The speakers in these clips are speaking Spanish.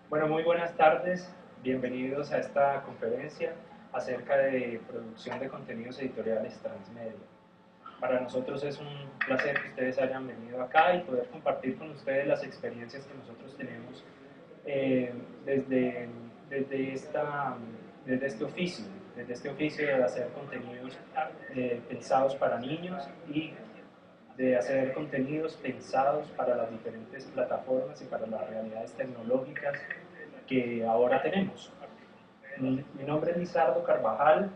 Bueno, muy buenas tardes. Bienvenidos a esta conferencia acerca de producción de contenidos editoriales transmedia. Para nosotros es un placer que ustedes hayan venido acá y poder compartir con ustedes las experiencias que nosotros tenemos eh, desde, desde, esta, desde este oficio de hacer contenidos pensados para niños y de hacer contenidos pensados para las diferentes plataformas y para las realidades tecnológicas que ahora tenemos. Mi nombre es Lizardo Carvajal,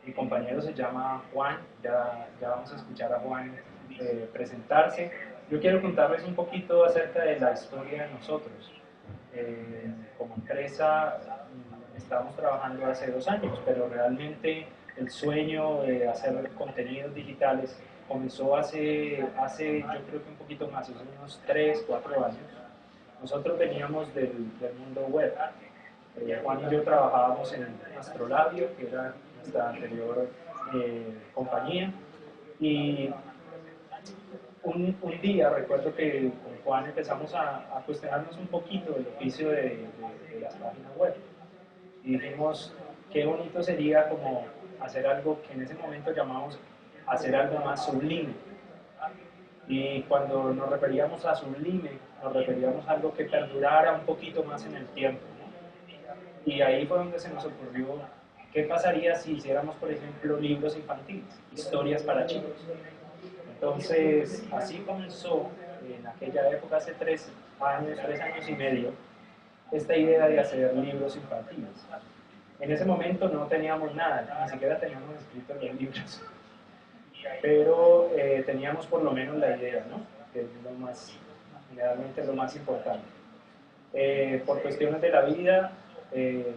mi compañero se llama Juan, ya vamos a escuchar a Juan presentarse. Yo quiero contarles un poquito acerca de la historia de nosotros. Como empresa estamos trabajando hace 2 años, pero realmente el sueño de hacer contenidos digitales comenzó yo creo que un poquito más, hace unos 3, 4 años. Nosotros veníamos del mundo web. Juan y yo trabajábamos en Astrolabio, que era nuestra anterior compañía, y un día recuerdo que con Juan empezamos a cuestionarnos un poquito el oficio de las páginas web. Y dijimos, qué bonito sería como hacer algo que en ese momento llamamos hacer algo más sublime. Y cuando nos referíamos a sublime, nos referíamos a algo que perdurara un poquito más en el tiempo. Y ahí fue donde se nos ocurrió qué pasaría si hiciéramos, por ejemplo, libros infantiles, historias para chicos. Entonces, así comenzó en aquella época, hace 3 años y medio, esta idea de hacer libros infantiles. En ese momento no teníamos nada, ni siquiera teníamos escritos los libros, pero teníamos por lo menos la idea, ¿no? Que es generalmente lo más importante. Por cuestiones de la vida, eh,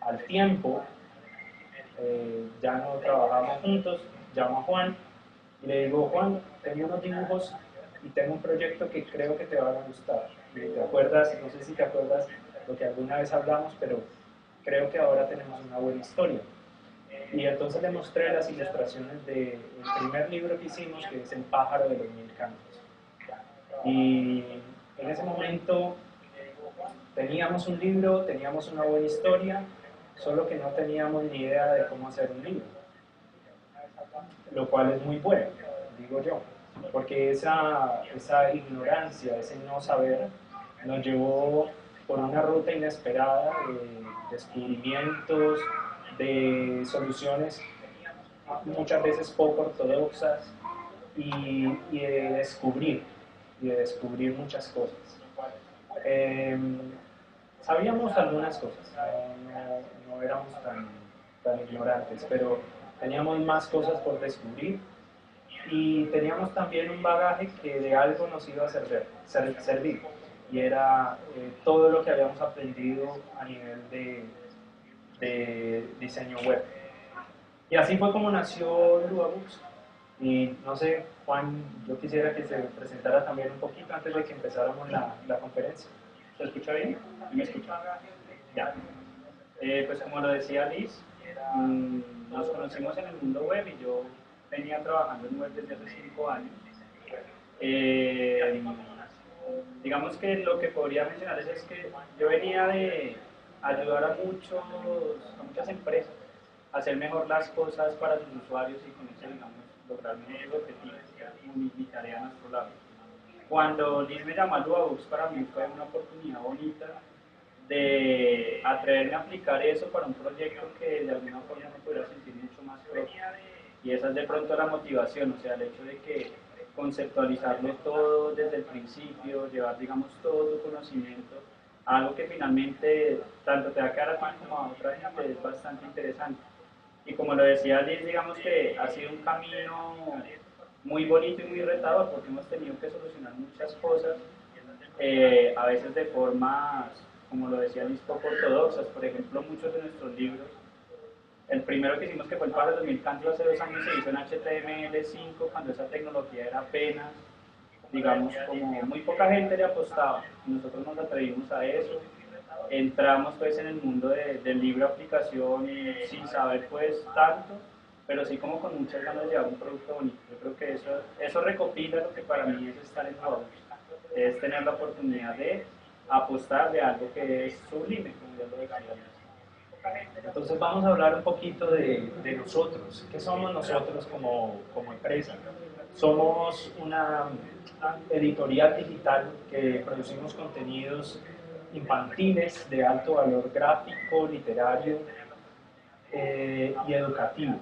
al tiempo, ya no trabajamos juntos, llamo a Juan y le digo, Juan, tengo unos dibujos y tengo un proyecto que creo que te van a gustar. ¿Te acuerdas? No sé si te acuerdas lo que alguna vez hablamos, pero creo que ahora tenemos una buena historia. Y entonces le mostré las ilustraciones del primer libro que hicimos, que es El pájaro de los 1000 cantos. Y en ese momento teníamos un libro, teníamos una buena historia, solo que no teníamos ni idea de cómo hacer un libro, lo cual es muy bueno, digo yo, porque esa ignorancia, ese no saber, nos llevó por una ruta inesperada de descubrimientos, de soluciones muchas veces poco ortodoxas y de descubrir muchas cosas. Eh, Sabíamos algunas cosas, no éramos tan ignorantes, pero teníamos más cosas por descubrir y teníamos también un bagaje que de algo nos iba a servir y era todo lo que habíamos aprendido a nivel de diseño web. Y así fue como nació Luabooks. Y no sé, Juan, yo quisiera que se presentara también un poquito antes de que empezáramos la conferencia. ¿Se escucha bien? ¿Me escucha? Ya. Pues como lo decía Liz, nos conocimos en el mundo web y yo venía trabajando en web desde hace 5 años. Eh, digamos que lo que podría mencionar es que yo venía de ayudar a muchas empresas a hacer mejor las cosas para sus usuarios y con eso, digamos, lograr mejores objetivos, como mi tarea en nuestro lado. Cuando Liz me llamó a Luabooks, para mí fue una oportunidad bonita de atreverme a aplicar eso para un proyecto que de alguna forma me pudiera sentir mucho más propio. Y esa es de pronto la motivación, o sea, el hecho de que conceptualizarlo todo desde el principio, llevar, digamos, todo tu conocimiento a algo que finalmente tanto te va a quedar a ti como a otra gente es bastante interesante. Y como lo decía Liz, digamos que ha sido un camino muy bonito y muy retador porque hemos tenido que solucionar muchas cosas, a veces de formas, como lo decía Liz, poco ortodoxas. Por ejemplo, muchos de nuestros libros, el primero que hicimos, que fue el Pájaro de 2000 cantos, hace 2 años, se hizo en HTML5 cuando esa tecnología era apenas, digamos, como muy poca gente le apostaba. Nosotros nos atrevimos a eso, entramos pues en el mundo del libro aplicación sin saber pues tanto, pero sí como con muchas ganas de llevar un producto bonito. Yo creo que eso recopila lo que para mí es estar en Roblox, es tener la oportunidad de apostar de algo que es sublime, como ya lo decía. Entonces vamos a hablar un poquito de nosotros. ¿Qué somos nosotros como empresa? Somos una editorial digital que producimos contenidos infantiles de alto valor gráfico, literario y educativo.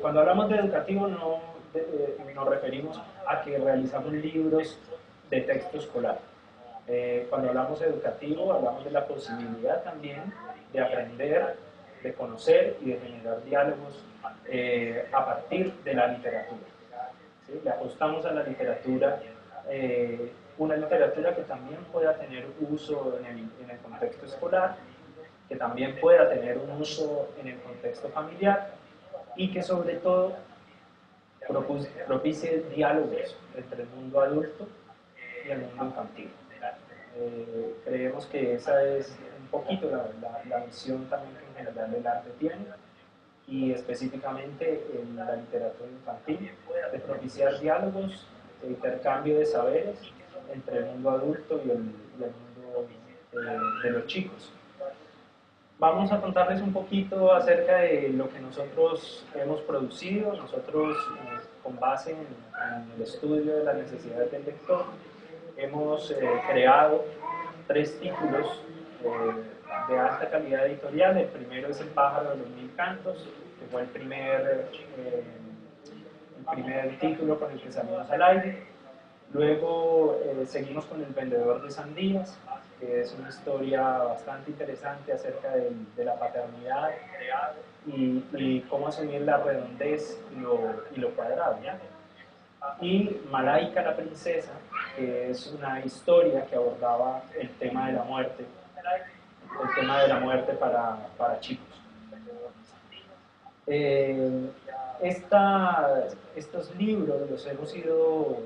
Cuando hablamos de educativo nos referimos a que realizamos libros de texto escolar. Cuando hablamos de educativo, hablamos de la posibilidad también de aprender, de conocer y de generar diálogos a partir de la literatura. ¿Sí? Le apostamos a la literatura, una literatura que también pueda tener uso en el contexto escolar, que también pueda tener un uso en el contexto familiar y que sobre todo propicie diálogos entre el mundo adulto y el mundo infantil. Creemos que esa es un poquito la visión también que en general el arte tiene y específicamente en la literatura infantil, de propiciar diálogos, de intercambio de saberes entre el mundo adulto y el mundo de los chicos. Vamos a contarles un poquito acerca de lo que nosotros hemos producido. Nosotros, con base en el estudio de las necesidades del lector, hemos creado 3 títulos de alta calidad editorial. El primero es El pájaro de los mil cantos, que fue el primer título con el que salimos al aire. Luego seguimos con El vendedor de sandías, que es una historia bastante interesante acerca de la paternidad y cómo asumir la redondez y lo cuadrado, ¿ya? Y Malaika la princesa, que es una historia que abordaba el tema de la muerte para chicos. Estos libros los hemos ido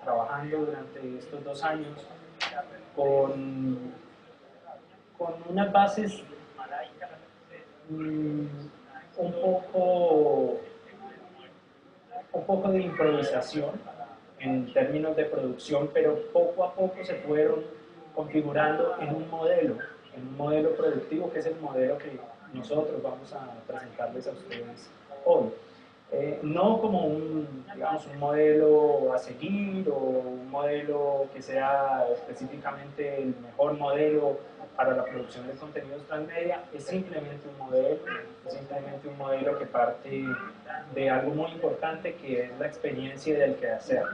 trabajando durante estos 2 años con unas bases un poco de improvisación en términos de producción, pero poco a poco se fueron configurando en un modelo productivo, que es el modelo que nosotros vamos a presentarles a ustedes hoy. No como digamos, un modelo a seguir o un modelo que sea específicamente el mejor modelo para la producción de contenidos transmedia, es simplemente un modelo que parte de algo muy importante, que es la experiencia del quehacer.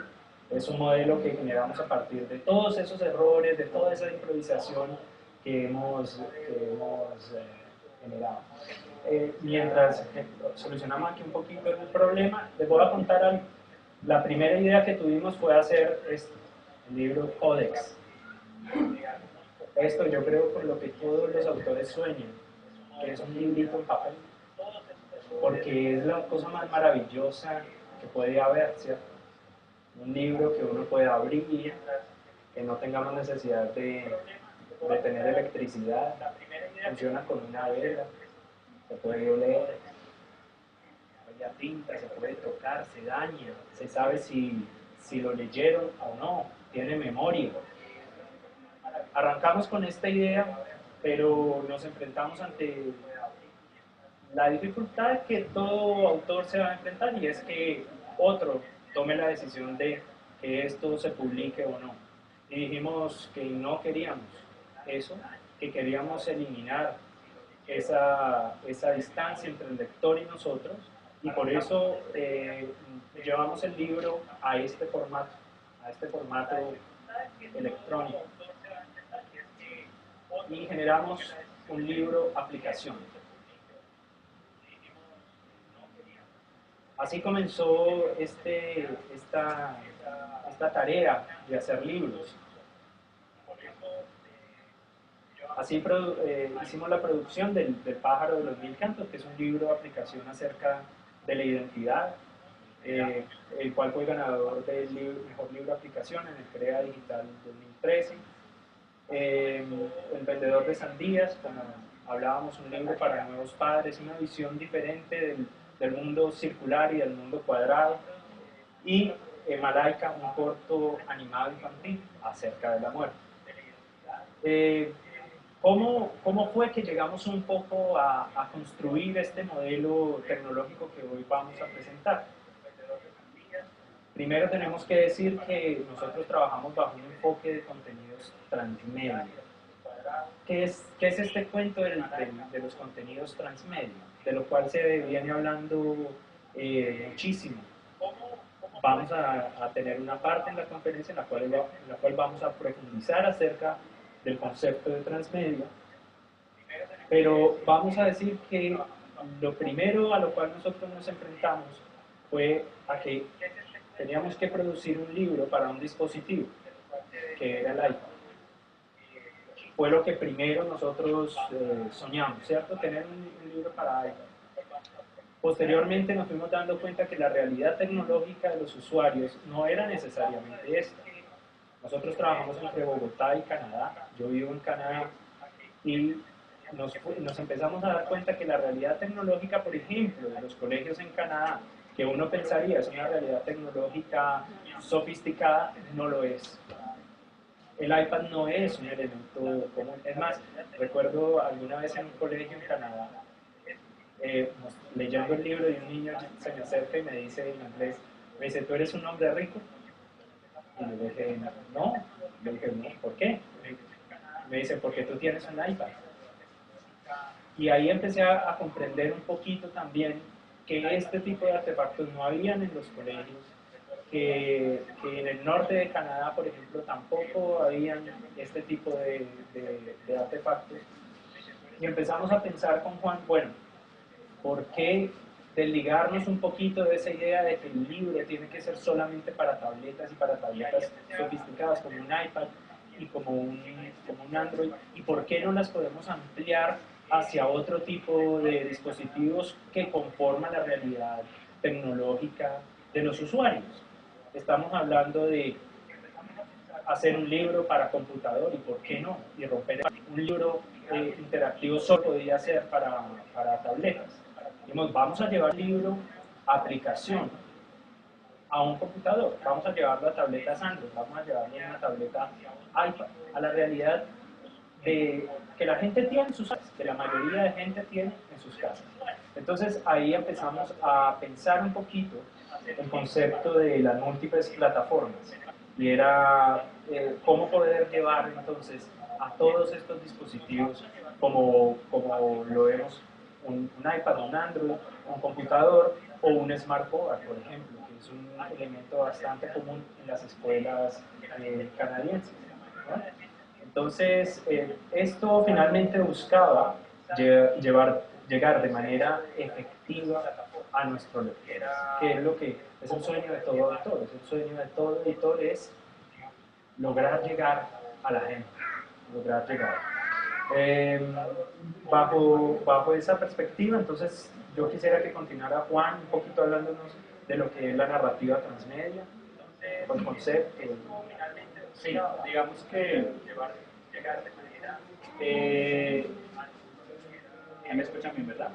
Es un modelo que generamos a partir de todos esos errores, de toda esa improvisación que hemos generado. Mientras solucionamos aquí un poquito el problema, les voy a contar algo. La primera idea que tuvimos fue hacer esto, el libro Codex. Esto yo creo por lo que todos los autores sueñan, que es un librito en papel, porque es la cosa más maravillosa que puede haber, ¿cierto? Un libro que uno pueda abrir, que no tengamos necesidad de tener electricidad, funciona con una vela, se puede oler, ya pinta, se puede tocar, se daña, se sabe si lo leyeron o no, tiene memoria. Arrancamos con esta idea, pero nos enfrentamos ante la dificultad que todo autor se va a enfrentar, y es que otro tome la decisión de que esto se publique o no. Y dijimos que no queríamos eso, que queríamos eliminar esa distancia entre el lector y nosotros, y por eso llevamos el libro a este formato electrónico, y generamos un libro aplicación. Así comenzó esta tarea de hacer libros. Así hicimos la producción del pájaro de los mil cantos, que es un libro de aplicación acerca de la identidad, el cual fue ganador del mejor libro de aplicación en el CREA Digital 2013. El vendedor de sandías, como hablábamos, un libro para nuevos padres, una visión diferente del mundo circular y del mundo cuadrado. Y Malaika, un corto animado infantil acerca de la muerte. ¿Cómo fue que llegamos un poco a construir este modelo tecnológico que hoy vamos a presentar? Primero tenemos que decir que nosotros trabajamos bajo un enfoque de contenidos transmedia. ¿Qué es este cuento de los contenidos transmedia? De lo cual se viene hablando muchísimo. Vamos a tener una parte en la conferencia en la cual vamos a profundizar acerca del concepto de transmedia, pero vamos a decir que lo primero a lo cual nosotros nos enfrentamos fue a que teníamos que producir un libro para un dispositivo, que era el iPad. Fue lo que primero nosotros soñamos, ¿cierto? Tener un libro para iPad. Posteriormente nos fuimos dando cuenta que la realidad tecnológica de los usuarios no era necesariamente esta. Nosotros trabajamos entre Bogotá y Canadá, yo vivo en Canadá, y nos empezamos a dar cuenta que la realidad tecnológica, por ejemplo, de los colegios en Canadá, que uno pensaría es una realidad tecnológica sofisticada, no lo es. El iPad no es un elemento común. Es más, recuerdo alguna vez en un colegio en Canadá, leyendo el libro, y un niño se me acerca y me dice en inglés, me dice, ¿tú eres un hombre rico? Y le dije, no. Le dije, no, ¿por qué? Me dice, porque tú tienes un iPad. Y ahí empecé a comprender un poquito también que este tipo de artefactos no habían en los colegios, que en el norte de Canadá, por ejemplo, tampoco habían este tipo de artefactos. Y empezamos a pensar con Juan, bueno, ¿por qué desligarnos un poquito de esa idea de que el libro tiene que ser solamente para tabletas y para tabletas sofisticadas como un iPad y como un Android? ¿Y por qué no las podemos ampliar hacia otro tipo de dispositivos que conforman la realidad tecnológica de los usuarios? Estamos hablando de hacer un libro para computador, y por qué no, y romper un libro interactivo solo podría ser para tabletas. Dijimos, vamos a llevar el libro aplicación a un computador, vamos a llevarlo a tabletas Android, vamos a llevarlo a una tableta iPad, a la realidad que la gente tiene en sus casas, que la mayoría de gente tiene en sus casas. Entonces ahí empezamos a pensar un poquito el concepto de las múltiples plataformas, y era cómo poder llevar entonces a todos estos dispositivos, como lo vemos, un iPad, un Android, un computador o un smartboard, por ejemplo, que es un elemento bastante común en las escuelas canadienses, ¿no? Entonces, esto finalmente buscaba llegar de manera efectiva a nuestro lector, que es lo que es el sueño de todo autor. Es el sueño de todo editor, es lograr llegar a la gente, lograr llegar. Bajo esa perspectiva, entonces, yo quisiera que continuara Juan un poquito hablándonos de lo que es la narrativa transmedia, el concepto. Sí, digamos que me escuchan bien, ¿verdad?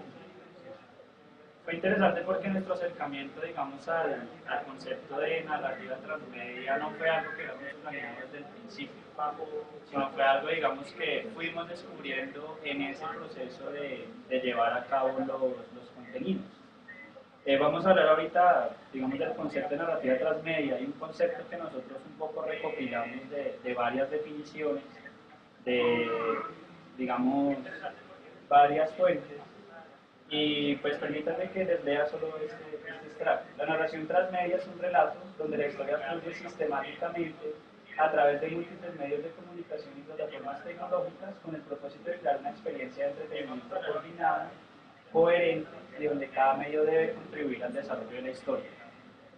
Fue interesante porque nuestro acercamiento, digamos, al concepto de narrativa transmedia no fue algo que habíamos planeado desde el principio, sino fue algo, digamos, que fuimos descubriendo en ese proceso de llevar a cabo los contenidos. Vamos a hablar ahorita, digamos, del concepto de narrativa transmedia. Hay un concepto que nosotros un poco recopilamos de varias definiciones, de, digamos, varias fuentes. Y pues permítanme que les lea solo este extracto. La narración transmedia es un relato donde la historia fluye sistemáticamente a través de múltiples medios de comunicación y plataformas tecnológicas con el propósito de crear una experiencia de entretenimiento coordinada, coherente, y donde cada medio debe contribuir al desarrollo de la historia.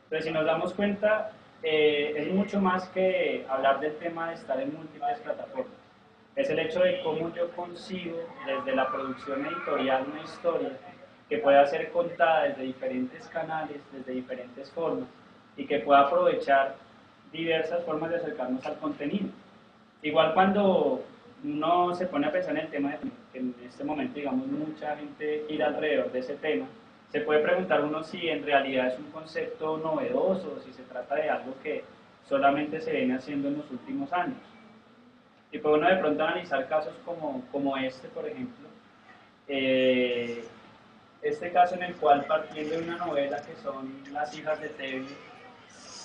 Entonces, si nos damos cuenta, es mucho más que hablar del tema de estar en múltiples plataformas. Es el hecho de cómo yo concibo desde la producción editorial una historia que pueda ser contada desde diferentes canales, desde diferentes formas, y que pueda aprovechar diversas formas de acercarnos al contenido. Igual cuando uno se pone a pensar en el tema, que en este momento, digamos, mucha gente gira alrededor de ese tema, se puede preguntar uno si en realidad es un concepto novedoso, o si se trata de algo que solamente se viene haciendo en los últimos años. Y puede uno de pronto analizar casos como este, por ejemplo. Eh, este caso en el cual, partiendo de una novela que son Las hijas de Tebio,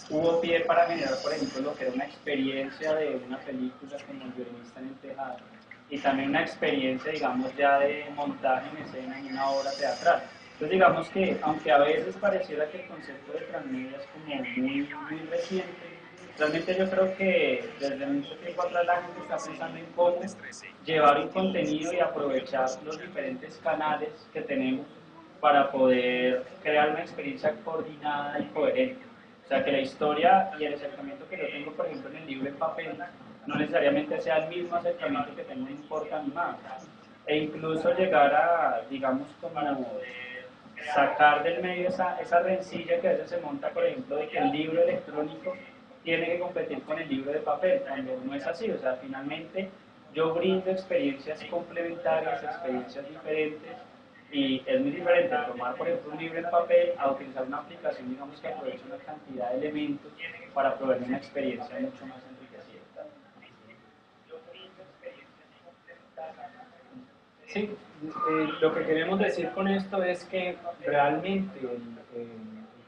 hubo pie para generar, por ejemplo, lo que era una experiencia de una película como El violinista en el tejado, y también una experiencia, digamos, ya de montaje en escena en una obra teatral. Entonces, digamos que, aunque a veces pareciera que el concepto de transmedia es como muy reciente, realmente yo creo que desde mucho tiempo atrás la gente está pensando en cómo llevar un contenido y aprovechar los diferentes canales que tenemos para poder crear una experiencia coordinada y coherente. O sea, que la historia y el acercamiento que yo tengo, por ejemplo, en el libro en papel, no necesariamente sea el mismo acercamiento que tengo en un corto animado. E incluso llegar a, digamos, como sacar del medio esa rencilla que a veces se monta, por ejemplo, de que el libro electrónico tiene que competir con el libro de papel, cuando no es así. O sea, finalmente yo brindo experiencias complementarias, experiencias diferentes, y es muy diferente tomar, por ejemplo, un libro en papel a utilizar una aplicación, digamos, que aprovecha una cantidad de elementos para proveer una experiencia mucho más enriquecida. Sí, lo que queremos decir con esto es que realmente el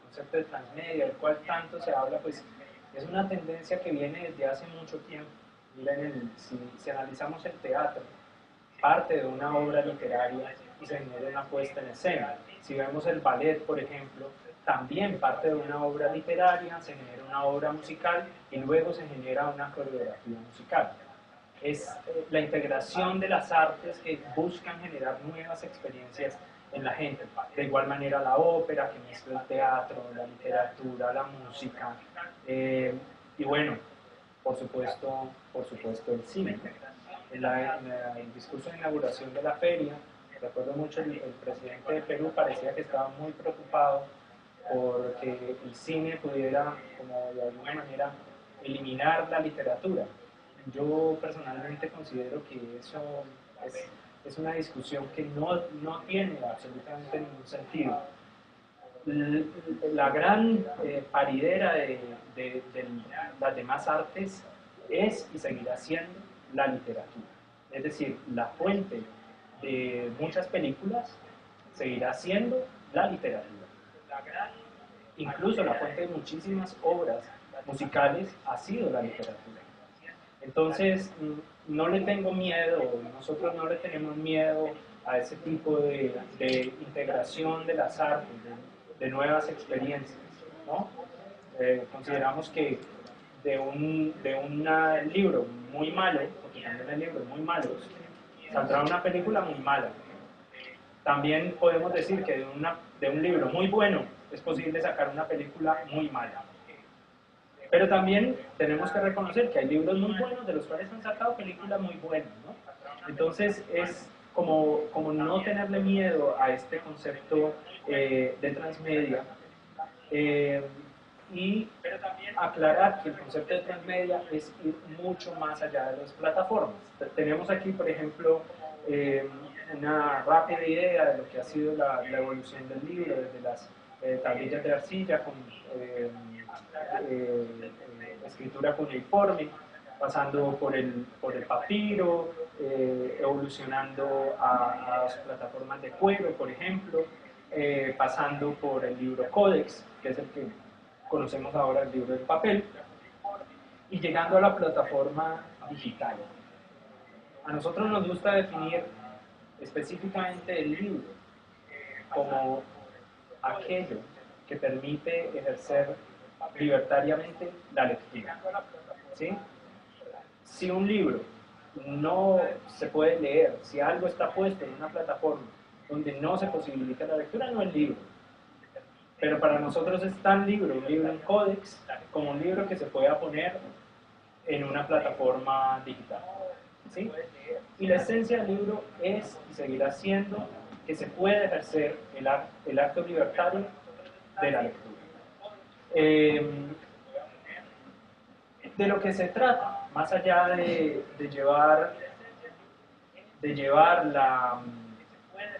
concepto de transmedia, del cual tanto se habla, pues es una tendencia que viene desde hace mucho tiempo. Miren, si analizamos el teatro, parte de una obra literaria y se genera una puesta en escena. Si vemos el ballet, por ejemplo, también parte de una obra literaria, se genera una obra musical y luego se genera una coreografía musical. Es la integración de las artes que buscan generar nuevas experiencias en la gente. De igual manera la ópera, que mezcla el teatro, la literatura, la música, y bueno, por supuesto el cine. En el discurso de inauguración de la feria, recuerdo mucho el presidente de Perú parecía que estaba muy preocupado porque el cine pudiera, como de alguna manera, eliminar la literatura. Yo personalmente considero que eso es una discusión que no tiene absolutamente ningún sentido. La gran paridera de las demás artes es y seguirá siendo la literatura. Es decir, la fuente de muchas películas seguirá siendo la literatura. Incluso la fuente de muchísimas obras musicales ha sido la literatura. Entonces, no le tengo miedo, nosotros no le tenemos miedo a ese tipo de integración de las artes, de nuevas experiencias, ¿no? Consideramos que de un libro muy malo, porque también hay libros muy malos, saldrá una película muy mala. También podemos decir que de un libro muy bueno es posible sacar una película muy mala. Pero también tenemos que reconocer que hay libros muy buenos de los cuales han sacado películas muy buenas, ¿no? Entonces es como no tenerle miedo a este concepto de transmedia, y aclarar que el concepto de transmedia es ir mucho más allá de las plataformas. Tenemos aquí, por ejemplo, una rápida idea de lo que ha sido la evolución del libro, desde las tablillas de arcilla con escritura cuneiforme, pasando por el papiro, evolucionando a las plataformas de cuero, por ejemplo, pasando por el libro códex, que es el que conocemos ahora, el libro del papel, y llegando a la plataforma digital. A nosotros nos gusta definir específicamente el libro como aquello que permite ejercer libertariamente la lectura. ¿Sí? Si un libro no se puede leer, si algo está puesto en una plataforma donde no se posibilita la lectura, no es libro. Pero para nosotros es tan libro, un libro en códex, como un libro que se pueda poner en una plataforma digital. ¿Sí? Y la esencia del libro es y seguirá siendo que se puede ejercer el acto libertario de la lectura. De lo que se trata, más allá de llevar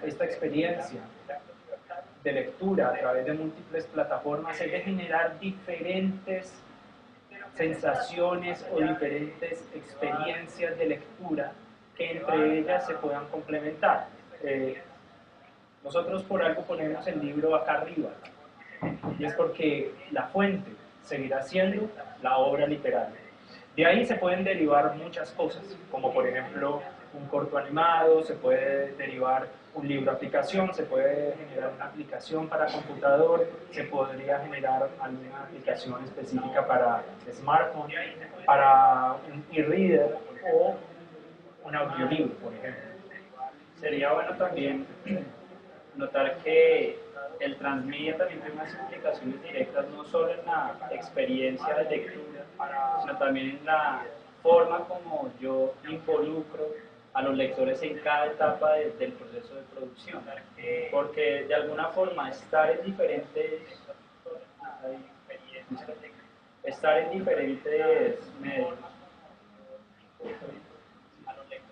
esta experiencia de lectura a través de múltiples plataformas, es de generar diferentes sensaciones o diferentes experiencias de lectura que entre ellas se puedan complementar. Nosotros por algo ponemos el libro acá arriba, y es porque la fuente seguirá siendo la obra literaria. De ahí se pueden derivar muchas cosas, como por ejemplo un corto animado, se puede derivar un libro aplicación, se puede generar una aplicación para computador, se podría generar alguna aplicación específica para smartphone, para un e-reader o un audiolibro, por ejemplo. Sería bueno también notar que el transmedia también tiene unas implicaciones directas no solo en la experiencia de lectura, sino también en la forma como yo involucro a los lectores en cada etapa del proceso de producción. Porque de alguna forma estar en diferentes medios,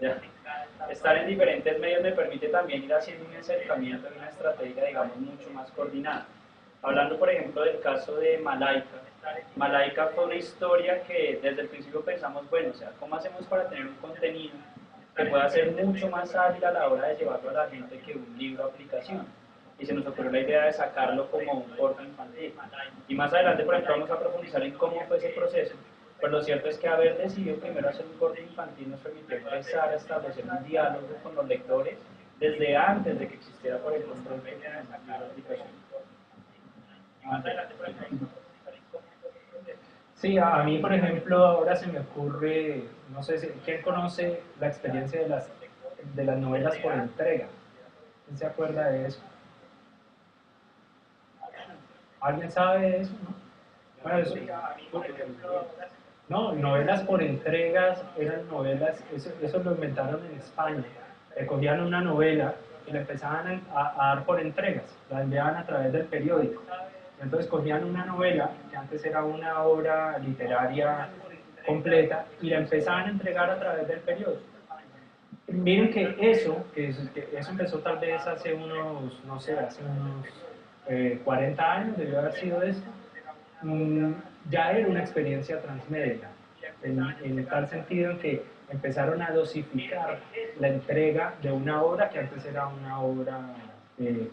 ya. Estar en diferentes medios me permite también ir haciendo un acercamiento y una estrategia, digamos, mucho más coordinada. Hablando, por ejemplo, del caso de Malaika. Malaika fue una historia que desde el principio pensamos, bueno, o sea, ¿cómo hacemos para tener un contenido que pueda ser mucho más ágil a la hora de llevarlo a la gente que un libro aplicación? Y se nos ocurrió la idea de sacarlo como un corto infantil. Y más adelante, por ejemplo, vamos a profundizar en cómo fue ese proceso. Pero lo cierto es que haber decidido primero hacer un corto infantil nos permitió empezar a establecer un diálogo con los lectores desde antes de que existiera, por ejemplo, un proyecto de aplicación. Y más adelante, por ejemplo, Sí, a mí, por ejemplo, ahora se me ocurre, no sé si, ¿quién conoce la experiencia de las novelas por entrega? ¿Quién se acuerda de eso? ¿Alguien sabe de eso? ¿No? Bueno, eso, no, novelas por entregas eran novelas, eso lo inventaron en España. Cogían una novela y la empezaban a dar por entregas, la enviaban a través del periódico. Entonces cogían una novela, que antes era una obra literaria completa, y la empezaban a entregar a través del periódico. Miren que eso empezó tal vez hace unos, no sé, hace unos 40 años, debió haber sido esto. Ya era una experiencia transmedia, en tal sentido en que empezaron a dosificar la entrega de una obra que antes era una obra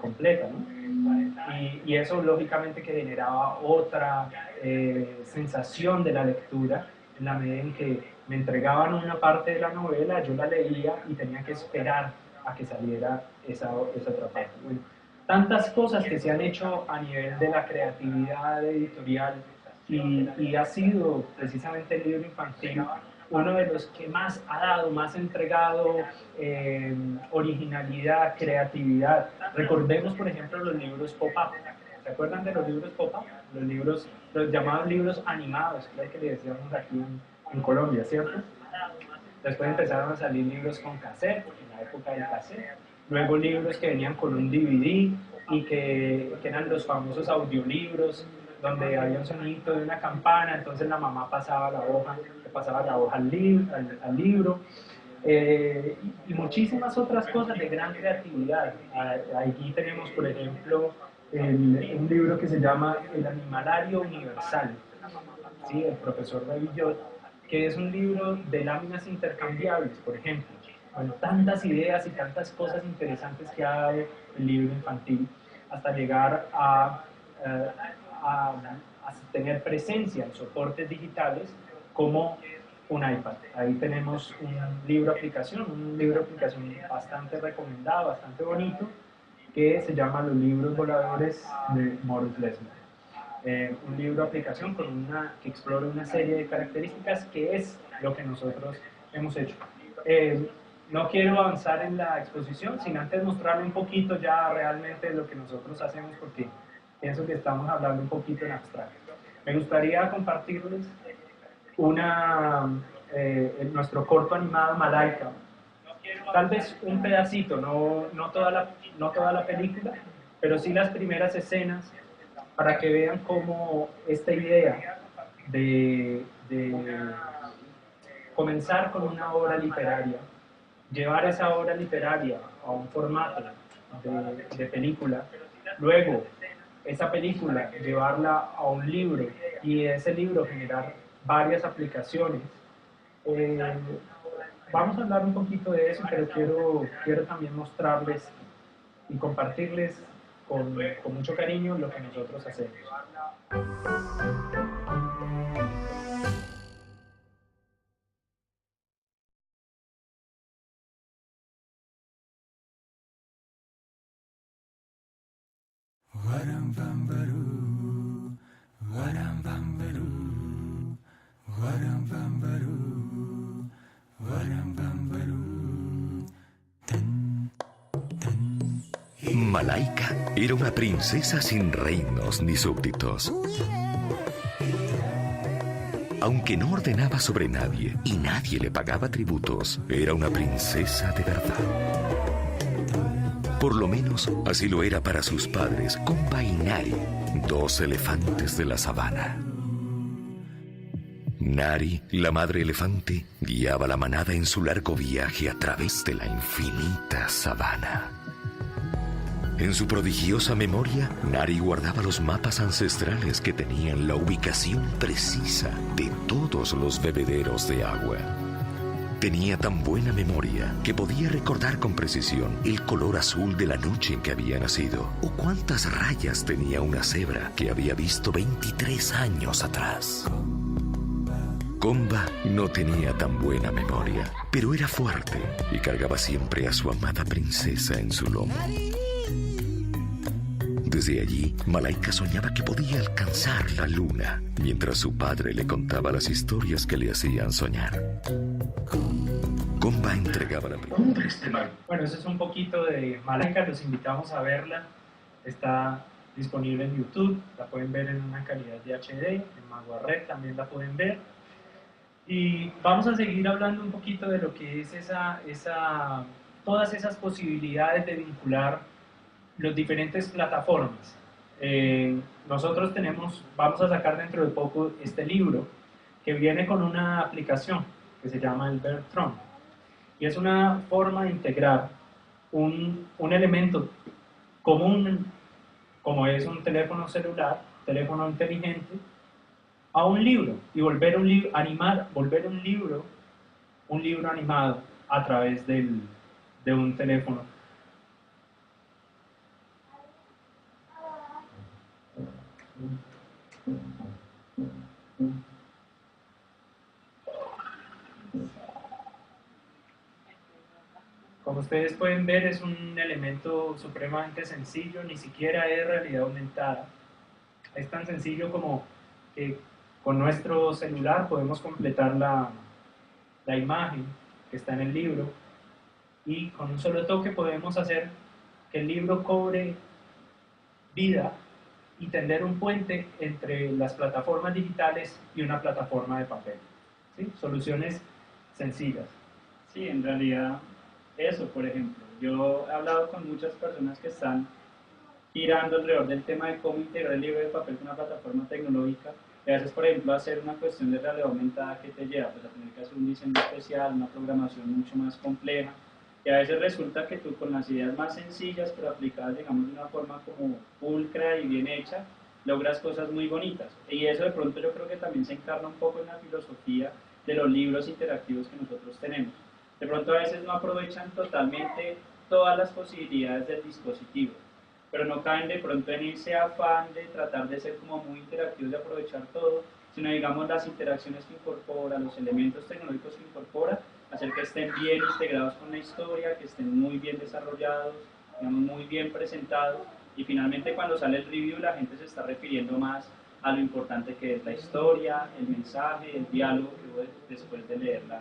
completa, ¿no? Y eso lógicamente que generaba otra sensación de la lectura, en la medida en que me entregaban una parte de la novela, yo la leía y tenía que esperar a que saliera esa otra parte. Bueno, tantas cosas que se han hecho a nivel de la creatividad editorial y ha sido precisamente el libro infantil uno de los que más ha dado, más entregado originalidad, creatividad. Recordemos, por ejemplo, los libros pop-up. ¿Se acuerdan de los libros pop-up? Los llamados libros animados, creo que le decíamos aquí en Colombia, ¿cierto? Después empezaron a salir libros con cassette, en la época del cassette. Luego libros que venían con un DVD y que eran los famosos audiolibros, donde había un sonidito de una campana, entonces la mamá pasaba la hoja, le pasaba la hoja al libro. Y muchísimas otras cosas de gran creatividad. Aquí tenemos, por ejemplo, un libro que se llama El Animalario Universal, ¿sí? Del profesor Revillot, que es un libro de láminas intercambiables, por ejemplo. Bueno, tantas ideas y tantas cosas interesantes que ha dado el libro infantil, hasta llegar a tener presencia en soportes digitales como un iPad. Ahí tenemos un libro aplicación bastante recomendado, bastante bonito, que se llama Los libros voladores de Morris Lesmore. Un libro aplicación que explora una serie de características que es lo que nosotros hemos hecho. No quiero avanzar en la exposición sin antes mostrarle un poquito ya realmente lo que nosotros hacemos, porque pienso que estamos hablando un poquito en abstracto. Me gustaría compartirles nuestro corto animado Malaika. Tal vez un pedacito, no toda la película, pero sí las primeras escenas, para que vean cómo esta idea de comenzar con una obra literaria, llevar esa obra literaria a un formato de película, luego esa película llevarla a un libro y ese libro generar varias aplicaciones. Eh, Vamos a hablar un poquito de eso, pero quiero también mostrarles y compartirles con mucho cariño lo que nosotros hacemos. Malaika era una princesa sin reinos ni súbditos. Aunque no ordenaba sobre nadie y nadie le pagaba tributos, era una princesa de verdad. Por lo menos así lo era para sus padres, Komba y Nari, dos elefantes de la sabana. Nari, la madre elefante, guiaba la manada en su largo viaje a través de la infinita sabana. En su prodigiosa memoria, Nari guardaba los mapas ancestrales que tenían la ubicación precisa de todos los bebederos de agua. Tenía tan buena memoria que podía recordar con precisión el color azul de la noche en que había nacido o cuántas rayas tenía una cebra que había visto 23 años atrás. Komba no tenía tan buena memoria, pero era fuerte y cargaba siempre a su amada princesa en su lomo. Desde allí, Malaika soñaba que podía alcanzar la luna, mientras su padre le contaba las historias que le hacían soñar. Komba entregaba la princesa. Bueno, eso es un poquito de Malaika, los invitamos a verla. Está disponible en YouTube, la pueden ver en una calidad de HD, en Maguarret también la pueden ver. Y vamos a seguir hablando un poquito de lo que es todas esas posibilidades de vincular las diferentes plataformas. Nosotros vamos a sacar dentro de poco este libro que viene con una aplicación que se llama el Bertron y es una forma de integrar un elemento común como es un teléfono celular, teléfono inteligente, a un libro y volver un libro animado a través de un teléfono. Como ustedes pueden ver, es un elemento supremamente sencillo, ni siquiera es realidad aumentada. Es tan sencillo como que con nuestro celular podemos completar la imagen que está en el libro y con un solo toque podemos hacer que el libro cobre vida y tender un puente entre las plataformas digitales y una plataforma de papel. ¿Sí? Soluciones sencillas. Sí, en realidad eso, por ejemplo. Yo he hablado con muchas personas que están girando alrededor del tema de cómo integrar el libro de papel con una plataforma tecnológica. Y a veces, por ejemplo, hacer una cuestión de realidad aumentada que te lleva pues, a tener que hacer un diseño especial, una programación mucho más compleja. Y a veces resulta que tú con las ideas más sencillas, pero aplicadas, digamos, de una forma como pulcra y bien hecha, logras cosas muy bonitas. Y eso de pronto yo creo que también se encarna un poco en la filosofía de los libros interactivos que nosotros tenemos. De pronto a veces no aprovechan totalmente todas las posibilidades del dispositivo, pero no caen de pronto en ese afán de tratar de ser como muy interactivos, de aprovechar todo, sino digamos las interacciones que incorpora, los elementos tecnológicos que incorpora, hacer que estén bien integrados con la historia, que estén muy bien desarrollados, digamos, muy bien presentados, y finalmente cuando sale el review la gente se está refiriendo más a lo importante que es la historia, el mensaje, el diálogo que hubo después de leer la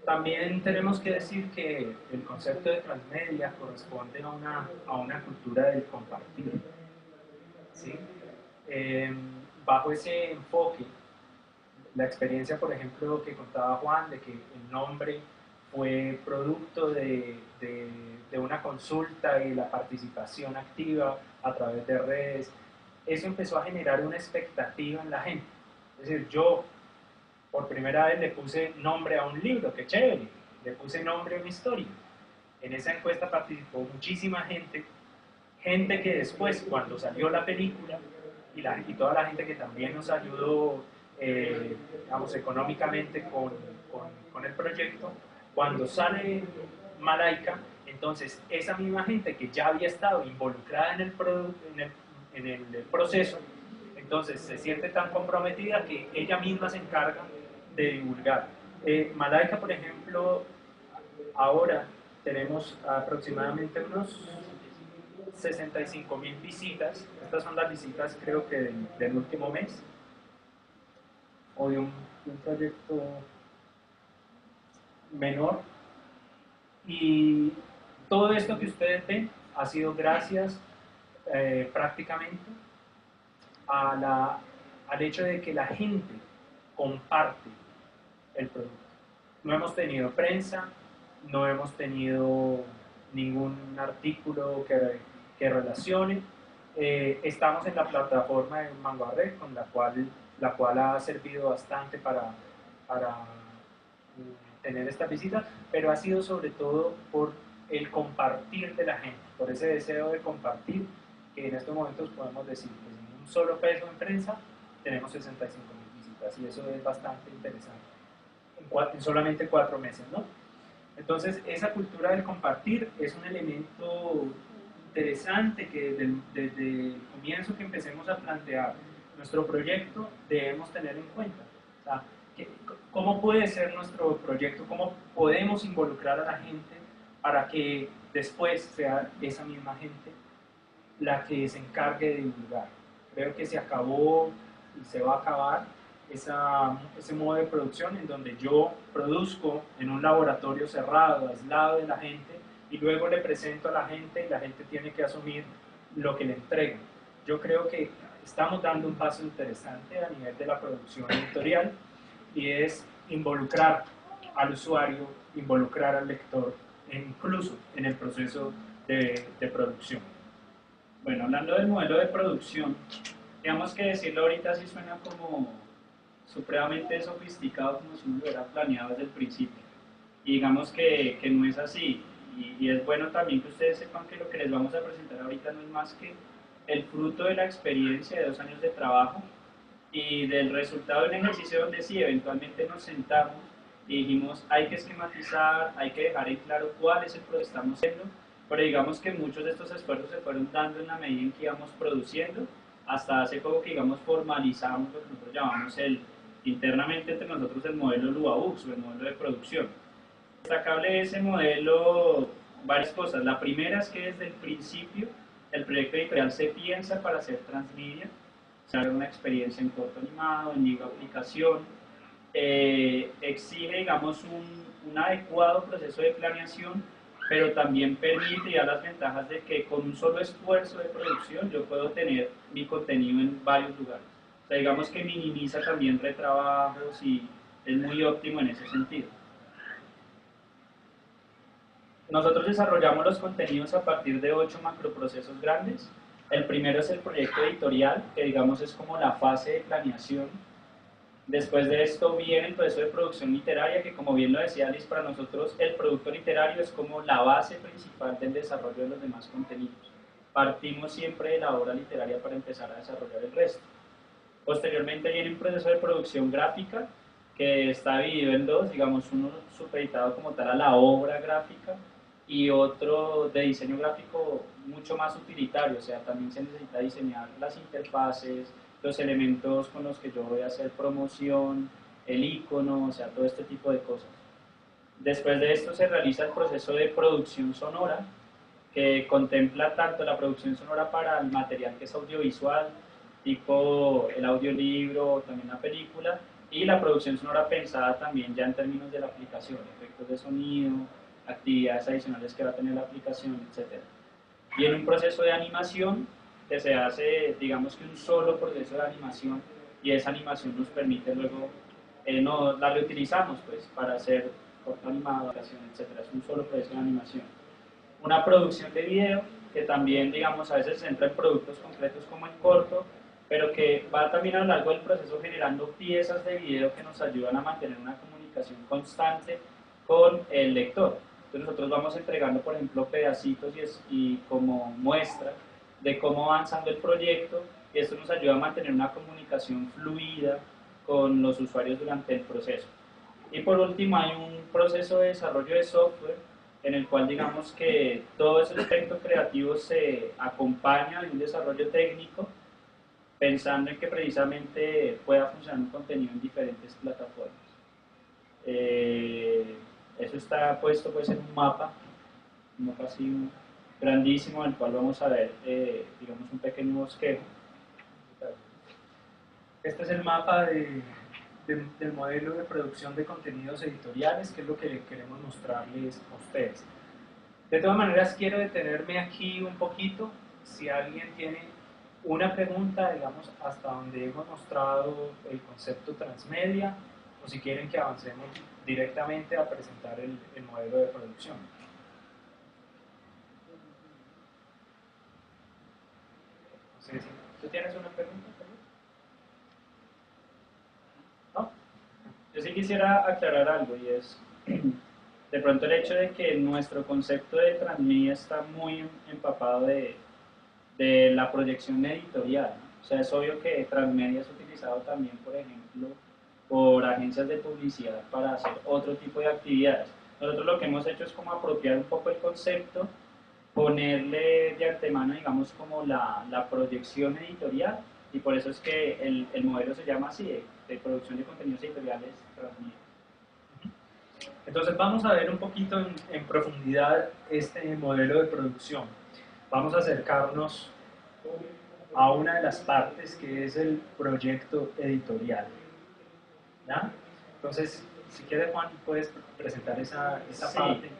También tenemos que decir que el concepto de transmedia corresponde a una cultura del compartir. ¿Sí? Bajo ese enfoque, la experiencia, por ejemplo, que contaba Juan, de que el nombre fue producto de una consulta y la participación activa a través de redes, eso empezó a generar una expectativa en la gente. Es decir, yo por primera vez le puse nombre a un libro, qué chévere, le puse nombre a una historia. En esa encuesta participó muchísima gente, gente que después, cuando salió la película, y toda la gente que también nos ayudó digamos, económicamente con el proyecto. Cuando sale Malaika, entonces esa misma gente que ya había estado involucrada en el proceso, entonces se siente tan comprometida que ella misma se encarga de divulgar. Malaika, por ejemplo, ahora tenemos aproximadamente unos 65.000 visitas. Estas son las visitas, creo que del último mes, o de un proyecto menor. Y todo esto que ustedes ven ha sido gracias prácticamente al hecho de que la gente comparte el producto. No hemos tenido prensa, no hemos tenido ningún artículo que relacione. Estamos en la plataforma de Manguarre, con la cual ha servido bastante para tener esta visita, pero ha sido sobre todo por el compartir de la gente, por ese deseo de compartir, que en estos momentos podemos decir que sin un solo peso en prensa tenemos 65.000 visitas, y eso es bastante interesante en solamente 4 meses, ¿no? Entonces, esa cultura del compartir es un elemento interesante que desde el comienzo que empecemos a plantear nuestro proyecto debemos tener en cuenta. O sea, ¿cómo puede ser nuestro proyecto? ¿Cómo podemos involucrar a la gente para que después sea esa misma gente la que se encargue de divulgar? Creo que se acabó y se va a acabar ese modo de producción en donde yo produzco en un laboratorio cerrado, aislado de la gente, y luego le presento a la gente y la gente tiene que asumir lo que le entrego. Yo creo que estamos dando un paso interesante a nivel de la producción editorial, y es involucrar al usuario, involucrar al lector, incluso en el proceso de producción. Bueno, hablando del modelo de producción, digamos que decirlo ahorita sí suena como supremamente sofisticado, como si uno lo hubiera planeado desde el principio. Y digamos que no es así. Y es bueno también que ustedes sepan que lo que les vamos a presentar ahorita no es más que el fruto de la experiencia de 2 años de trabajo y del resultado de un ejercicio donde sí, eventualmente nos sentamos y dijimos, hay que esquematizar, hay que dejar en claro cuál es el proceso que estamos haciendo, pero digamos que muchos de estos esfuerzos se fueron dando en la medida en que íbamos produciendo, hasta hace poco que digamos formalizamos lo que nosotros llamamos internamente entre nosotros el modelo LUAUX, o el modelo de producción. Destacable de ese modelo varias cosas. La primera es que desde el principio el proyecto editorial se piensa para hacer transmedia, o sea, una experiencia en corto animado, en libro aplicación, exige, digamos, un adecuado proceso de planeación, pero también permite ya las ventajas de que con un solo esfuerzo de producción yo puedo tener mi contenido en varios lugares. O sea, digamos que minimiza también retrabajos y es muy óptimo en ese sentido. Nosotros desarrollamos los contenidos a partir de 8 macroprocesos grandes. El primero es el proyecto editorial, que digamos es como la fase de planeación. Después de esto viene el proceso de producción literaria, que como bien lo decía Liz, para nosotros el producto literario es como la base principal del desarrollo de los demás contenidos. Partimos siempre de la obra literaria para empezar a desarrollar el resto. Posteriormente viene un proceso de producción gráfica, que está dividido en 2, digamos uno supeditado como tal a la obra gráfica, y otro de diseño gráfico mucho más utilitario, o sea, también se necesita diseñar las interfaces, los elementos con los que yo voy a hacer promoción, el icono, o sea, todo este tipo de cosas. Después de esto se realiza el proceso de producción sonora, que contempla tanto la producción sonora para el material que es audiovisual, tipo el audiolibro o también la película, y la producción sonora pensada también ya en términos de la aplicación, efectos de sonido, actividades adicionales que va a tener la aplicación, etc. Y en un proceso de animación que se hace, digamos que un solo proceso de animación, y esa animación nos permite luego, la reutilizamos pues para hacer corto animado, etc. Es un solo proceso de animación. Una producción de video que también, digamos, a veces se centra en productos concretos como el corto, pero que va también a lo largo del proceso generando piezas de video que nos ayudan a mantener una comunicación constante con el lector. Entonces nosotros vamos entregando, por ejemplo, pedacitos y como muestra de cómo va avanzando el proyecto, y esto nos ayuda a mantener una comunicación fluida con los usuarios durante el proceso. Y por último hay un proceso de desarrollo de software en el cual digamos que todo ese aspecto creativo se acompaña de un desarrollo técnico pensando en que precisamente pueda funcionar un contenido en diferentes plataformas. Eso está puesto pues en un mapa así grandísimo en el cual vamos a ver digamos un pequeño bosquejo. Este es el mapa del modelo de producción de contenidos editoriales, que es lo que queremos mostrarles a ustedes. De todas maneras, quiero detenerme aquí un poquito. Si alguien tiene una pregunta, digamos, hasta donde hemos mostrado el concepto transmedia, o si quieren que avancemos directamente a presentar el modelo de producción. No sé si tú tienes una pregunta. ¿No? Yo sí quisiera aclarar algo, y es de pronto el hecho de que nuestro concepto de transmedia está muy empapado de la proyección editorial, ¿no? O sea, es obvio que transmedia es utilizado también, por ejemplo, por agencias de publicidad para hacer otro tipo de actividades. Nosotros lo que hemos hecho es como apropiar un poco el concepto, ponerle de antemano, digamos, como la proyección editorial, y por eso es que el modelo se llama así, de producción de contenidos editoriales transmedia. Entonces vamos a ver un poquito en profundidad este modelo de producción. Vamos a acercarnos a una de las partes que es el proyecto editorial. ¿Ya? Entonces, si quieres, Juan, puedes presentar esa Sí. parte.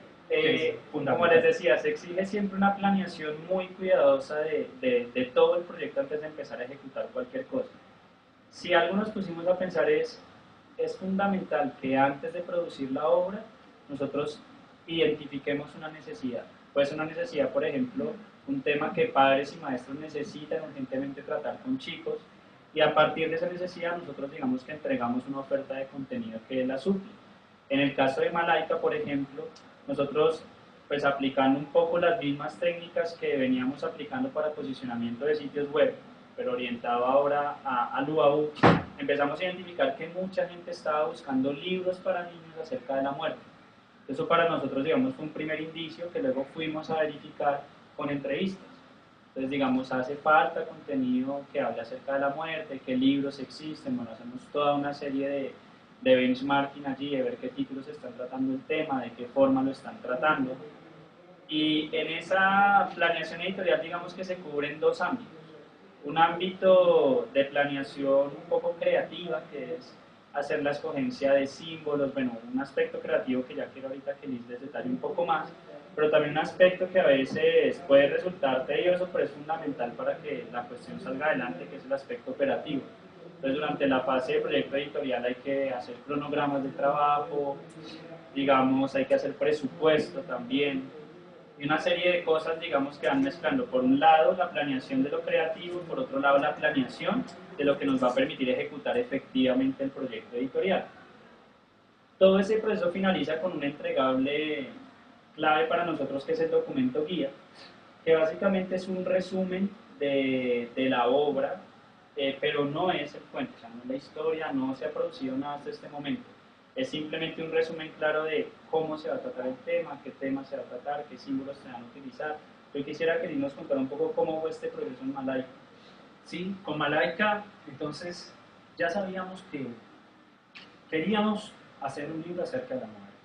Como les decía, se exige siempre una planeación muy cuidadosa de todo el proyecto antes de empezar a ejecutar cualquier cosa. Si algo nos pusimos a pensar es fundamental que antes de producir la obra nosotros identifiquemos una necesidad. Puede ser una necesidad, por ejemplo, un tema que padres y maestros necesitan urgentemente tratar con chicos, y a partir de esa necesidad nosotros digamos que entregamos una oferta de contenido que la suple. En el caso de Malaika, por ejemplo, nosotros pues aplicando un poco las mismas técnicas que veníamos aplicando para posicionamiento de sitios web, pero orientado ahora al UAU, empezamos a identificar que mucha gente estaba buscando libros para niños acerca de la muerte. Eso para nosotros, digamos, fue un primer indicio que luego fuimos a verificar con entrevistas. Entonces, digamos, hace falta contenido que hable acerca de la muerte, qué libros existen, bueno, hacemos toda una serie de benchmarking allí, de ver qué títulos están tratando el tema, de qué forma lo están tratando. Y en esa planeación editorial, digamos que se cubren dos ámbitos. Un ámbito de planeación un poco creativa, que es hacer la escogencia de símbolos, bueno, un aspecto creativo que ya quiero ahorita que Liz les detalle un poco más, pero también un aspecto que a veces puede resultar tedioso, pero es fundamental para que la cuestión salga adelante, que es el aspecto operativo. Entonces, durante la fase de proyecto editorial hay que hacer cronogramas de trabajo, digamos, hay que hacer presupuesto también, y una serie de cosas, digamos, que van mezclando, por un lado, la planeación de lo creativo, por otro lado, la planeación de lo que nos va a permitir ejecutar efectivamente el proyecto editorial. Todo ese proceso finaliza con un entregable clave para nosotros, que es el documento guía, que básicamente es un resumen de la obra, pero no es el cuento, o sea, no es la historia, no se ha producido nada hasta este momento. Es simplemente un resumen claro de cómo se va a tratar el tema, qué tema se va a tratar, qué símbolos se van a utilizar. Yo quisiera que nos contara un poco cómo fue este proceso en Malaika. Sí, con Malaika, entonces, ya sabíamos que queríamos hacer un libro acerca de la muerte,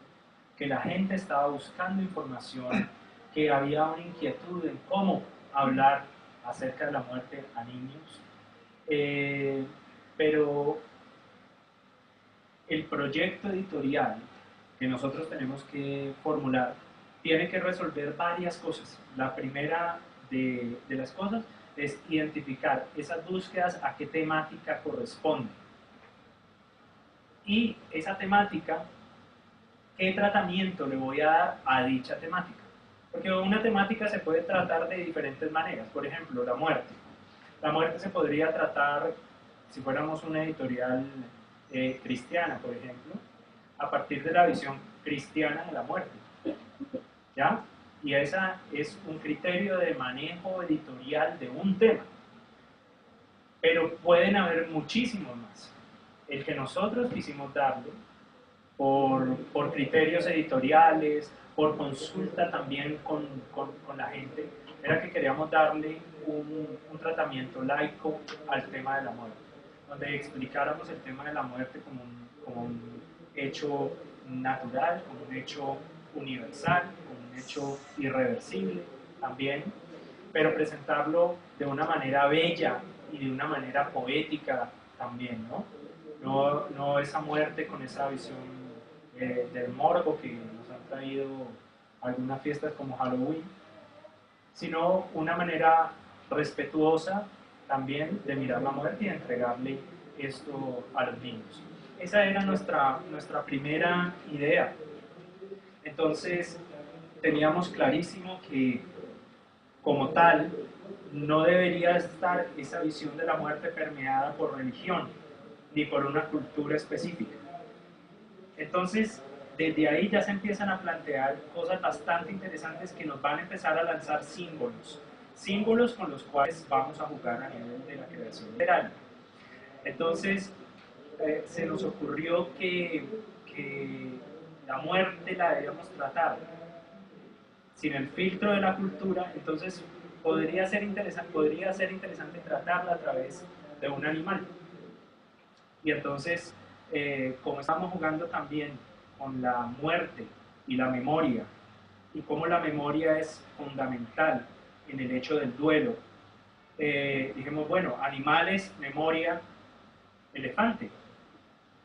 que la gente estaba buscando información, que había una inquietud en cómo hablar acerca de la muerte a niños, pero el proyecto editorial que nosotros tenemos que formular tiene que resolver varias cosas. La primera de las cosas es identificar esas búsquedas a qué temática corresponde. Y esa temática, ¿qué tratamiento le voy a dar a dicha temática? Porque una temática se puede tratar de diferentes maneras. Por ejemplo, la muerte. La muerte se podría tratar, si fuéramos una editorial cristiana, por ejemplo, a partir de la visión cristiana de la muerte. ¿Ya? Y esa es un criterio de manejo editorial de un tema. Pero pueden haber muchísimos más. el que nosotros quisimos darle por criterios editoriales, por consulta también con la gente, era que queríamos darle un tratamiento laico al tema de la muerte, donde explicáramos el tema de la muerte como un hecho natural, como un hecho universal, como un hecho irreversible también, pero presentarlo de una manera bella y de una manera poética también, ¿no? No esa muerte con esa visión del morbo que nos han traído algunas fiestas como Halloween, sino una manera respetuosa también de mirar la muerte y de entregarle esto a los niños. Esa era nuestra primera idea. Entonces, teníamos clarísimo que, como tal, no debería estar esa visión de la muerte permeada por religión, ni por una cultura específica. Entonces, desde ahí ya se empiezan a plantear cosas bastante interesantes que nos van a empezar a lanzar símbolos con los cuales vamos a jugar a nivel de la creación literaria. Entonces, se nos ocurrió que la muerte la debíamos tratar sin el filtro de la cultura, entonces podría ser interesante tratarla a través de un animal. Y entonces, como estamos jugando también con la muerte y la memoria, y cómo la memoria es fundamental en el hecho del duelo, dijimos, bueno, animales, memoria, elefante.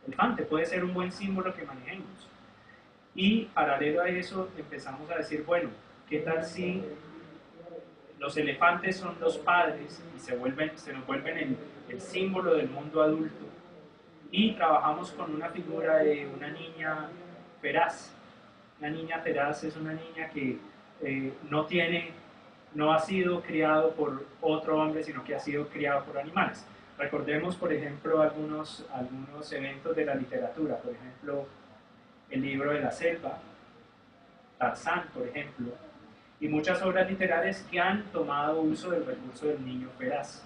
Elefante puede ser un buen símbolo que manejemos. Y paralelo a eso empezamos a decir, bueno, ¿qué tal si los elefantes son los padres y se nos vuelven el símbolo del mundo adulto? Y trabajamos con una figura de una niña feraz. Una niña feraz es una niña que no ha sido criado por otro hombre, sino que ha sido criado por animales. Recordemos, por ejemplo, algunos eventos de la literatura, por ejemplo, el libro de la selva, Tarzán, por ejemplo, y muchas obras literarias que han tomado uso del recurso del niño feraz.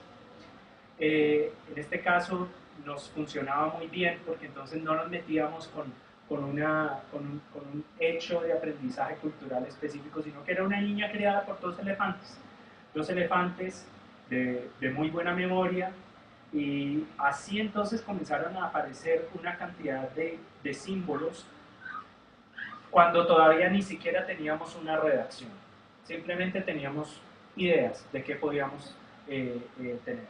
En este caso nos funcionaba muy bien porque entonces no nos metíamos con un hecho de aprendizaje cultural específico, sino que era una niña criada por dos elefantes de muy buena memoria, y así entonces comenzaron a aparecer una cantidad de símbolos cuando todavía ni siquiera teníamos una redacción, simplemente teníamos ideas de qué podíamos tener.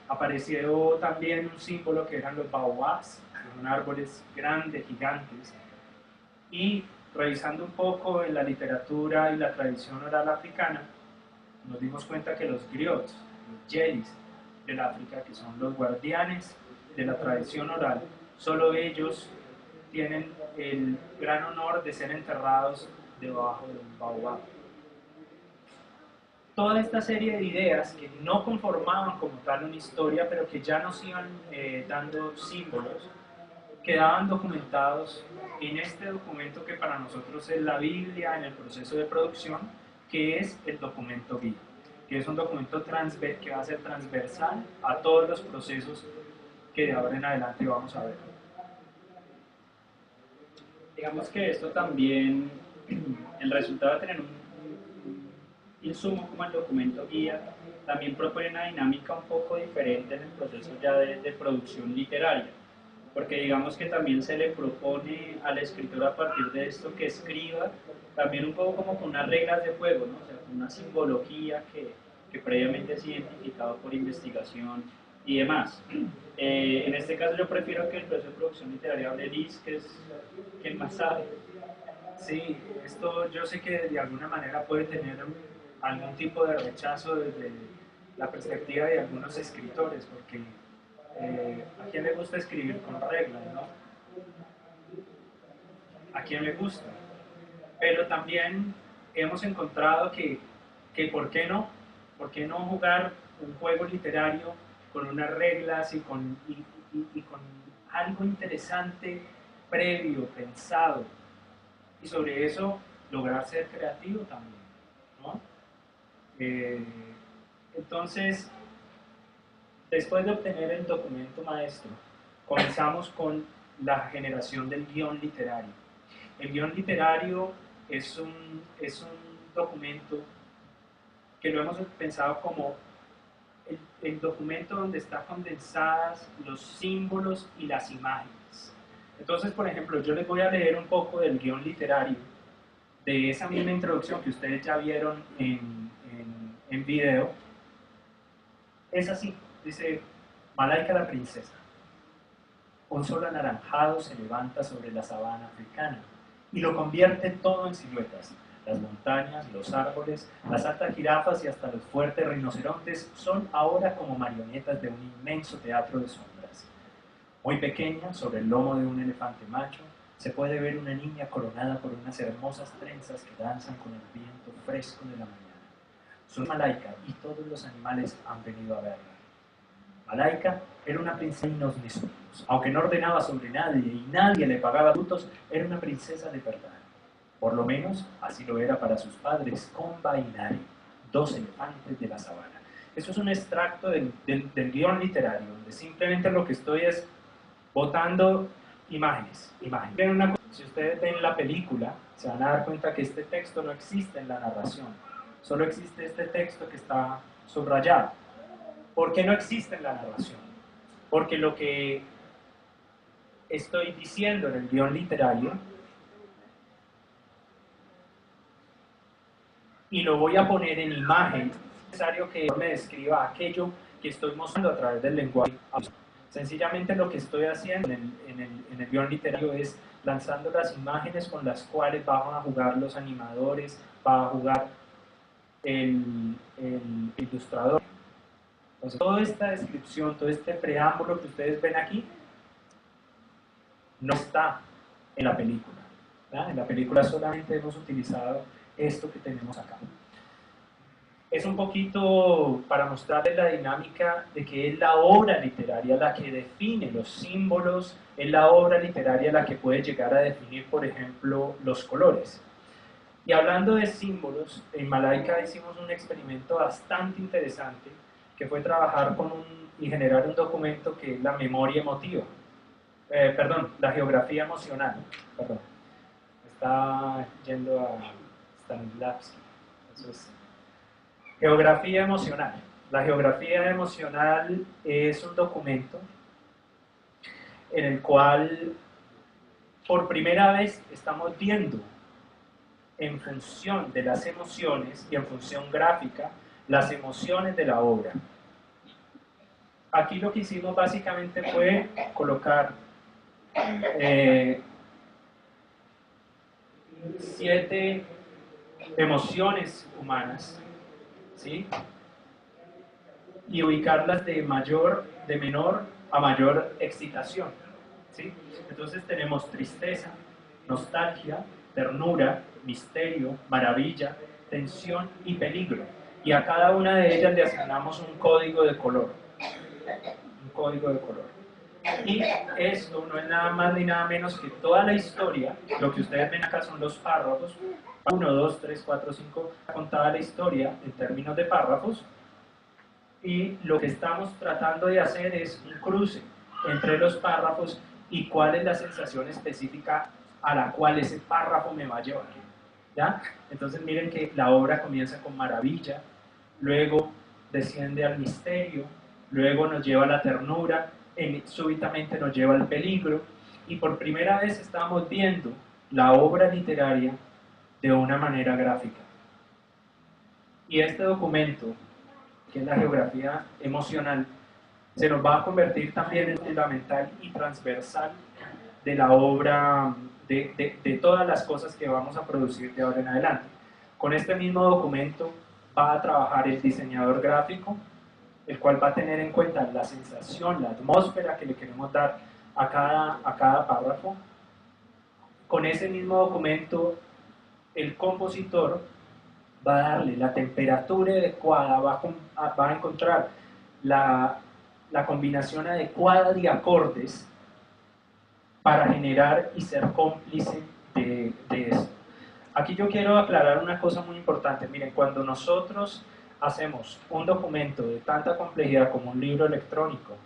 Apareció también un símbolo que eran los baobabs, que son árboles grandes, gigantes, y revisando un poco en la literatura y la tradición oral africana, nos dimos cuenta que los griots, los yelis del África, que son los guardianes de la tradición oral, solo ellos tienen el gran honor de ser enterrados debajo de un baobab. Toda esta serie de ideas que no conformaban como tal una historia, pero que ya nos iban dando símbolos, quedaban documentados en este documento que para nosotros es la Biblia en el proceso de producción, que es el documento guía, que es un documento que va a ser transversal a todos los procesos que de ahora en adelante vamos a ver. Digamos que esto también, el resultado de tener un insumo como el documento guía, también propone una dinámica un poco diferente en el proceso ya de producción literaria, porque digamos que también se le propone al escritor a partir de esto que escriba también un poco como con unas reglas de juego, ¿no? O sea, con una simbología que previamente es identificado por investigación y demás. En este caso yo prefiero que el proceso de producción literaria hable Liz, que es quien más sabe. Sí, esto yo sé que de alguna manera puede tener algún tipo de rechazo desde la perspectiva de algunos escritores, porque ¿a quién le gusta escribir con reglas, no? ¿A quién le gusta? Pero también hemos encontrado que ¿por qué no? ¿Por qué no jugar un juego literario con unas reglas y con algo interesante, previo, pensado? Y sobre eso lograr ser creativo también, ¿no? Entonces, después de obtener el documento maestro, comenzamos con la generación del guión literario. El guión literario es un documento que lo hemos pensado como el documento donde están condensadas los símbolos y las imágenes. Entonces, por ejemplo, yo les voy a leer un poco del guión literario de esa misma introducción que ustedes ya vieron en video. Es así, dice: Malaika la princesa. Un sol anaranjado se levanta sobre la sabana africana y lo convierte todo en siluetas. Las montañas, los árboles, las altas jirafas y hasta los fuertes rinocerontes son ahora como marionetas de un inmenso teatro de sombras. Muy pequeña, sobre el lomo de un elefante macho, se puede ver una niña coronada por unas hermosas trenzas que danzan con el viento fresco de la mañana. Su Malaika y todos los animales han venido a verla. Malaika era una princesa de los mis sueños. Aunque no ordenaba sobre nadie y nadie le pagaba tributos, era una princesa de verdad. Por lo menos así lo era para sus padres, Komba y Nari, dos elefantes de la sabana. Eso es un extracto del guión literario, donde simplemente lo que estoy es botando imágenes. Si ustedes ven la película, se van a dar cuenta que este texto no existe en la narración. Solo existe este texto que está subrayado. ¿Por qué no existe en la narración? Porque lo que estoy diciendo en el guión literario, y lo voy a poner en imagen, es necesario que me describa aquello que estoy mostrando a través del lenguaje. Sencillamente lo que estoy haciendo en el guión literario es lanzando las imágenes con las cuales van a jugar los animadores, va a jugar el ilustrador. Entonces, toda esta descripción, todo este preámbulo que ustedes ven aquí, no está en la película, ¿verdad? En la película solamente hemos utilizado esto que tenemos acá. Es un poquito para mostrarles la dinámica de que es la obra literaria la que define los símbolos, es la obra literaria la que puede llegar a definir, por ejemplo, los colores. Y hablando de símbolos, en Malaika hicimos un experimento bastante interesante, que fue trabajar y generar un documento que es la memoria emotiva. La geografía emocional. Está yendo a Stanislavski. Eso es. Geografía emocional. La geografía emocional es un documento en el cual por primera vez estamos viendo en función de las emociones y en función gráfica las emociones de la obra. Aquí lo que hicimos básicamente fue colocar 7 emociones humanas, ¿sí? Y ubicarlas de menor a mayor excitación, ¿sí? Entonces tenemos tristeza, nostalgia, ternura, misterio, maravilla, tensión y peligro. Y a cada una de ellas le asignamos un código de color. Un código de color. Y esto no es nada más ni nada menos que toda la historia. Lo que ustedes ven acá son los párrafos. 1, 2, 3, 4, 5. Contada la historia en términos de párrafos. Y lo que estamos tratando de hacer es un cruce entre los párrafos y cuál es la sensación específica a la cual ese párrafo me va a llevar. ¿Ya? Entonces miren que la obra comienza con maravilla, luego desciende al misterio, luego nos lleva a la ternura, súbitamente nos lleva al peligro, y por primera vez estamos viendo la obra literaria de una manera gráfica. Y este documento, que es la geografía emocional, se nos va a convertir también en fundamental y transversal de la obra, de todas las cosas que vamos a producir de ahora en adelante. Con este mismo documento va a trabajar el diseñador gráfico, el cual va a tener en cuenta la sensación, la atmósfera que le queremos dar a cada párrafo. Con ese mismo documento, el compositor va a darle la temperatura adecuada, va a encontrar la combinación adecuada de acordes para generar y ser cómplice de eso. Aquí yo quiero aclarar una cosa muy importante. Miren, cuando nosotros hacemos un documento de tanta complejidad como un libro electrónico,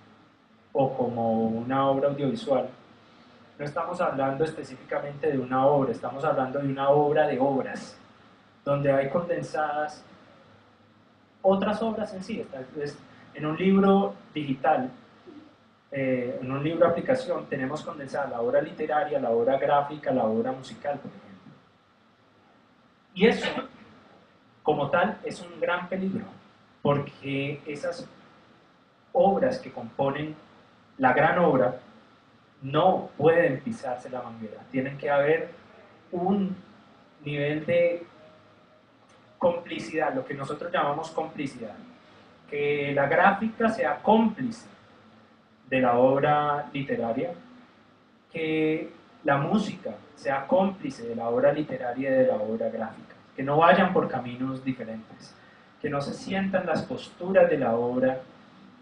o como una obra audiovisual, no estamos hablando específicamente de una obra, estamos hablando de una obra de obras, donde hay condensadas otras obras en sí. Entonces, en un libro digital, en un libro aplicación, tenemos condensada la obra literaria, la obra gráfica, la obra musical, por ejemplo. Y eso, como tal, es un gran peligro, porque esas obras que componen la gran obra no pueden pisarse la manguera. Tienen que haber un nivel de complicidad, lo que nosotros llamamos complicidad. Que la gráfica sea cómplice de la obra literaria, que la música sea cómplice de la obra literaria y de la obra gráfica, que no vayan por caminos diferentes, que no se sientan las posturas de la obra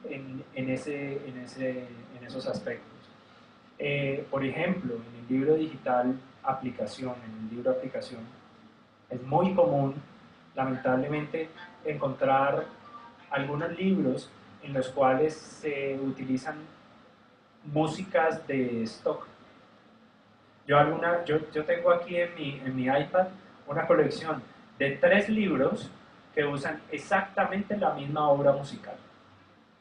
en esos aspectos. Por ejemplo, en el libro digital aplicación, es muy común, lamentablemente, encontrar algunos libros en los cuales se utilizan músicas de stock. Yo tengo aquí en mi iPad una colección de 3 libros que usan exactamente la misma obra musical.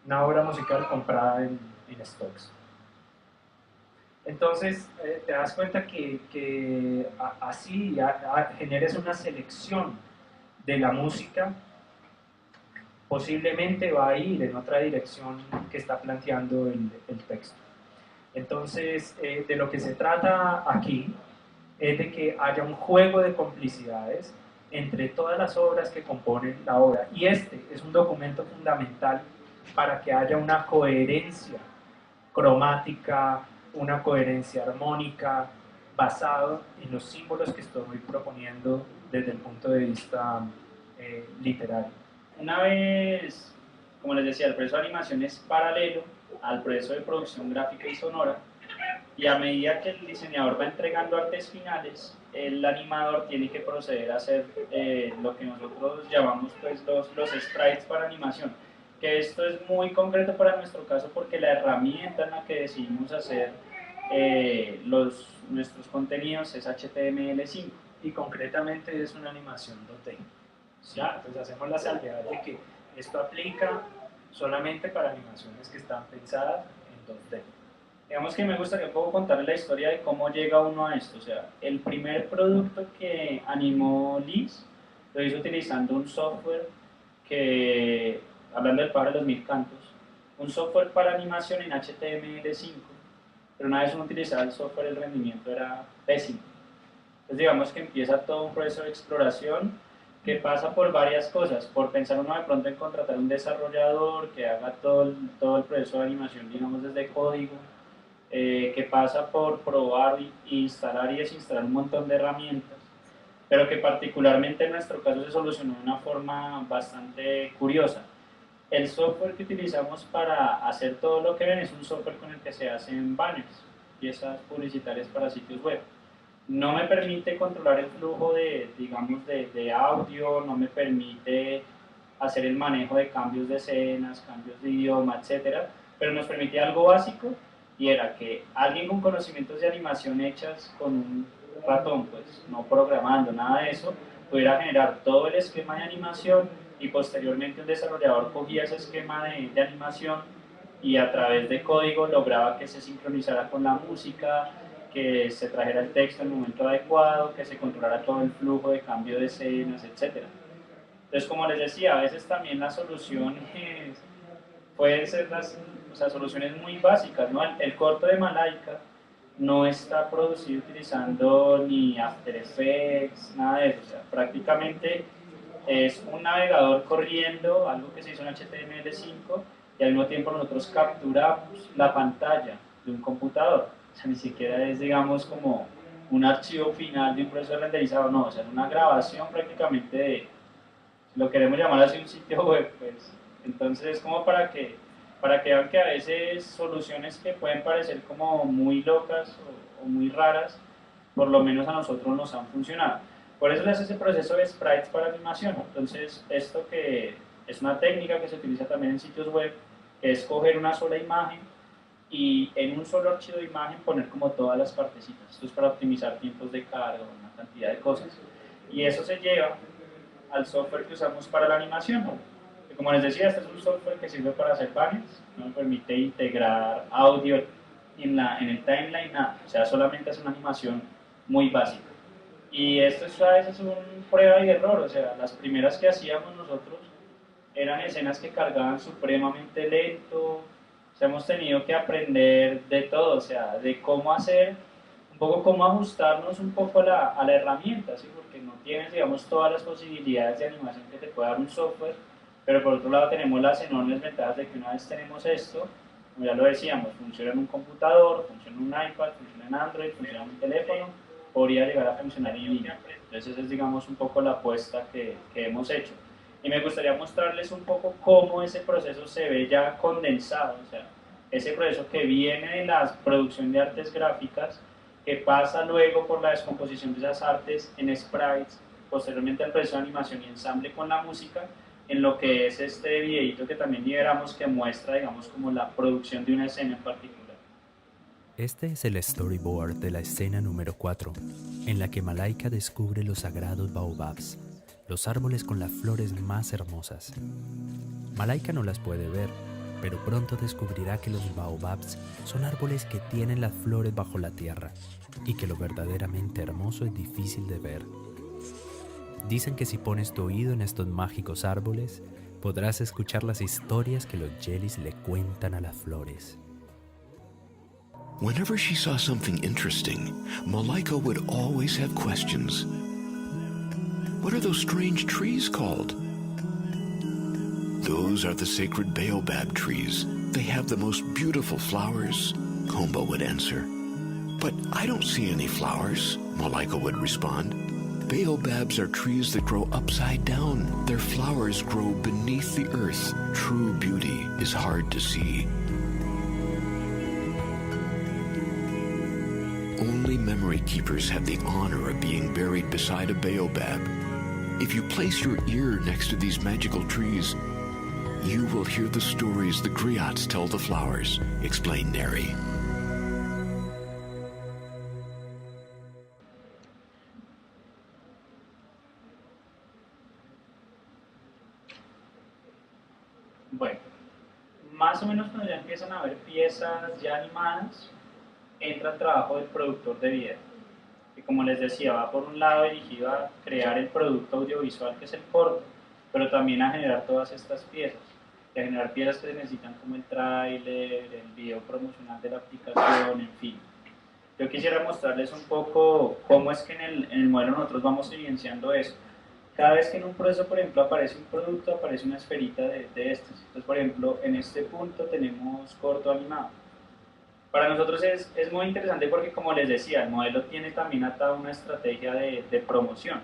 Una obra musical comprada en stocks. Entonces, te das cuenta que así generes una selección de la música, posiblemente va a ir en otra dirección que está planteando el texto. Entonces, de lo que se trata aquí es de que haya un juego de complicidades entre todas las obras que componen la obra. Y este es un documento fundamental para que haya una coherencia cromática, una coherencia armónica, basado en los símbolos que estoy proponiendo desde el punto de vista literario. Una vez, como les decía, el proceso de animación es paralelo al proceso de producción gráfica y sonora, y a medida que el diseñador va entregando artes finales, el animador tiene que proceder a hacer lo que nosotros llamamos pues, los sprites para animación, que esto es muy concreto para nuestro caso porque la herramienta en la que decidimos hacer nuestros contenidos es HTML5. Y concretamente es una animación 2D. ¿Ya? Entonces hacemos la salvedad de que esto aplica solamente para animaciones que están pensadas en 2D. Digamos que me gustaría un poco contarles la historia de cómo llega uno a esto. O sea, el primer producto que animó Liz lo hizo utilizando un software que, hablando del pájaro de los 1000 cantos, un software para animación en HTML5, pero una vez uno utilizaba el software el rendimiento era pésimo. Entonces digamos que empieza todo un proceso de exploración que pasa por varias cosas, por pensar uno de pronto en contratar un desarrollador que haga todo el proceso de animación, digamos, desde código, que pasa por probar, instalar y desinstalar un montón de herramientas, pero que particularmente en nuestro caso se solucionó de una forma bastante curiosa. El software que utilizamos para hacer todo lo que ven es un software con el que se hacen banners, piezas publicitarias para sitios web. No me permite controlar el flujo de audio, no me permite hacer el manejo de cambios de escenas, cambios de idioma, etc. Pero nos permite algo básico, y era que alguien con conocimientos de animación hechas con un ratón, pues no programando, nada de eso, pudiera generar todo el esquema de animación, y posteriormente un desarrollador cogía ese esquema de animación y a través de código lograba que se sincronizara con la música, que se trajera el texto en el momento adecuado, que se controlara todo el flujo de cambio de escenas, etc. Entonces, como les decía, a veces también las soluciones pueden ser soluciones muy básicas, ¿no? El corto de Malaika no está producido utilizando ni After Effects, nada de eso. O sea, prácticamente es un navegador corriendo, algo que se hizo en HTML5, y al mismo tiempo nosotros capturamos la pantalla de un computador. O sea, ni siquiera es, digamos, como un archivo final de un proceso renderizado, no, o sea, es una grabación prácticamente de, si lo queremos llamar así, un sitio web, pues. Entonces es como para que vean que a veces soluciones que pueden parecer como muy locas o muy raras, por lo menos a nosotros nos han funcionado. Por eso se hace ese proceso de sprites para animación. Entonces, esto que es una técnica que se utiliza también en sitios web, que es coger una sola imagen y en un solo archivo de imagen poner como todas las partecitas. Esto es para optimizar tiempos de carga, una cantidad de cosas. Y eso se lleva al software que usamos para la animación. Que como les decía, este es un software que sirve para hacer banners, no permite integrar audio en el timeline, nada. O sea, solamente es una animación muy básica. Y esto es a veces un prueba y error, o sea, las primeras que hacíamos nosotros eran escenas que cargaban supremamente lento, o sea, hemos tenido que aprender de todo, o sea, de cómo hacer, un poco cómo ajustarnos un poco a la herramienta, ¿sí? Porque no tienes, digamos, todas las posibilidades de animación que te puede dar un software, pero por otro lado tenemos las enormes ventajas de que una vez tenemos esto, como ya lo decíamos, funciona en un computador, funciona en un iPad, funciona en Android, funciona en un teléfono, podría llegar a funcionar en línea. Entonces esa es, digamos, un poco la apuesta que hemos hecho. Y me gustaría mostrarles un poco cómo ese proceso se ve ya condensado, o sea, ese proceso que viene de la producción de artes gráficas, que pasa luego por la descomposición de esas artes en sprites, posteriormente al proceso de animación y ensamble con la música, en lo que es este videito que también liberamos que muestra, digamos, como la producción de una escena en particular. Este es el storyboard de la escena número 4, en la que Malaika descubre los sagrados baobabs, los árboles con las flores más hermosas. Malaika no las puede ver, pero pronto descubrirá que los baobabs son árboles que tienen las flores bajo la tierra y que lo verdaderamente hermoso es difícil de ver. Dicen que si pones tu oído en estos mágicos árboles, podrás escuchar las historias que los jellies le cuentan a las flores. Whenever she saw something interesting, Malaika would always have questions. What are those strange trees called? Those are the sacred baobab trees. They have the most beautiful flowers, Komba would answer. But I don't see any flowers, Malaika would respond. Baobabs are trees that grow upside down. Their flowers grow beneath the earth. True beauty is hard to see. Only memory keepers have the honor of being buried beside a baobab. If you place your ear next to these magical trees, you will hear the stories the griots tell the flowers, explained Neri. Bueno, más o menos cuando ya empiezan a ver piezas ya animadas, entra el trabajo del productor de video, que como les decía, va por un lado dirigido a crear el producto audiovisual que es el corto, pero también a generar todas estas piezas, y a generar piezas que se necesitan como el tráiler, el video promocional de la aplicación, en fin. Yo quisiera mostrarles un poco cómo es que en el modelo nosotros vamos evidenciando eso. Cada vez que en un proceso, por ejemplo, aparece un producto, aparece una esferita de estas. Entonces, por ejemplo, en este punto tenemos corto animado. Para nosotros es muy interesante porque, como les decía, el modelo tiene también atada una estrategia de promoción.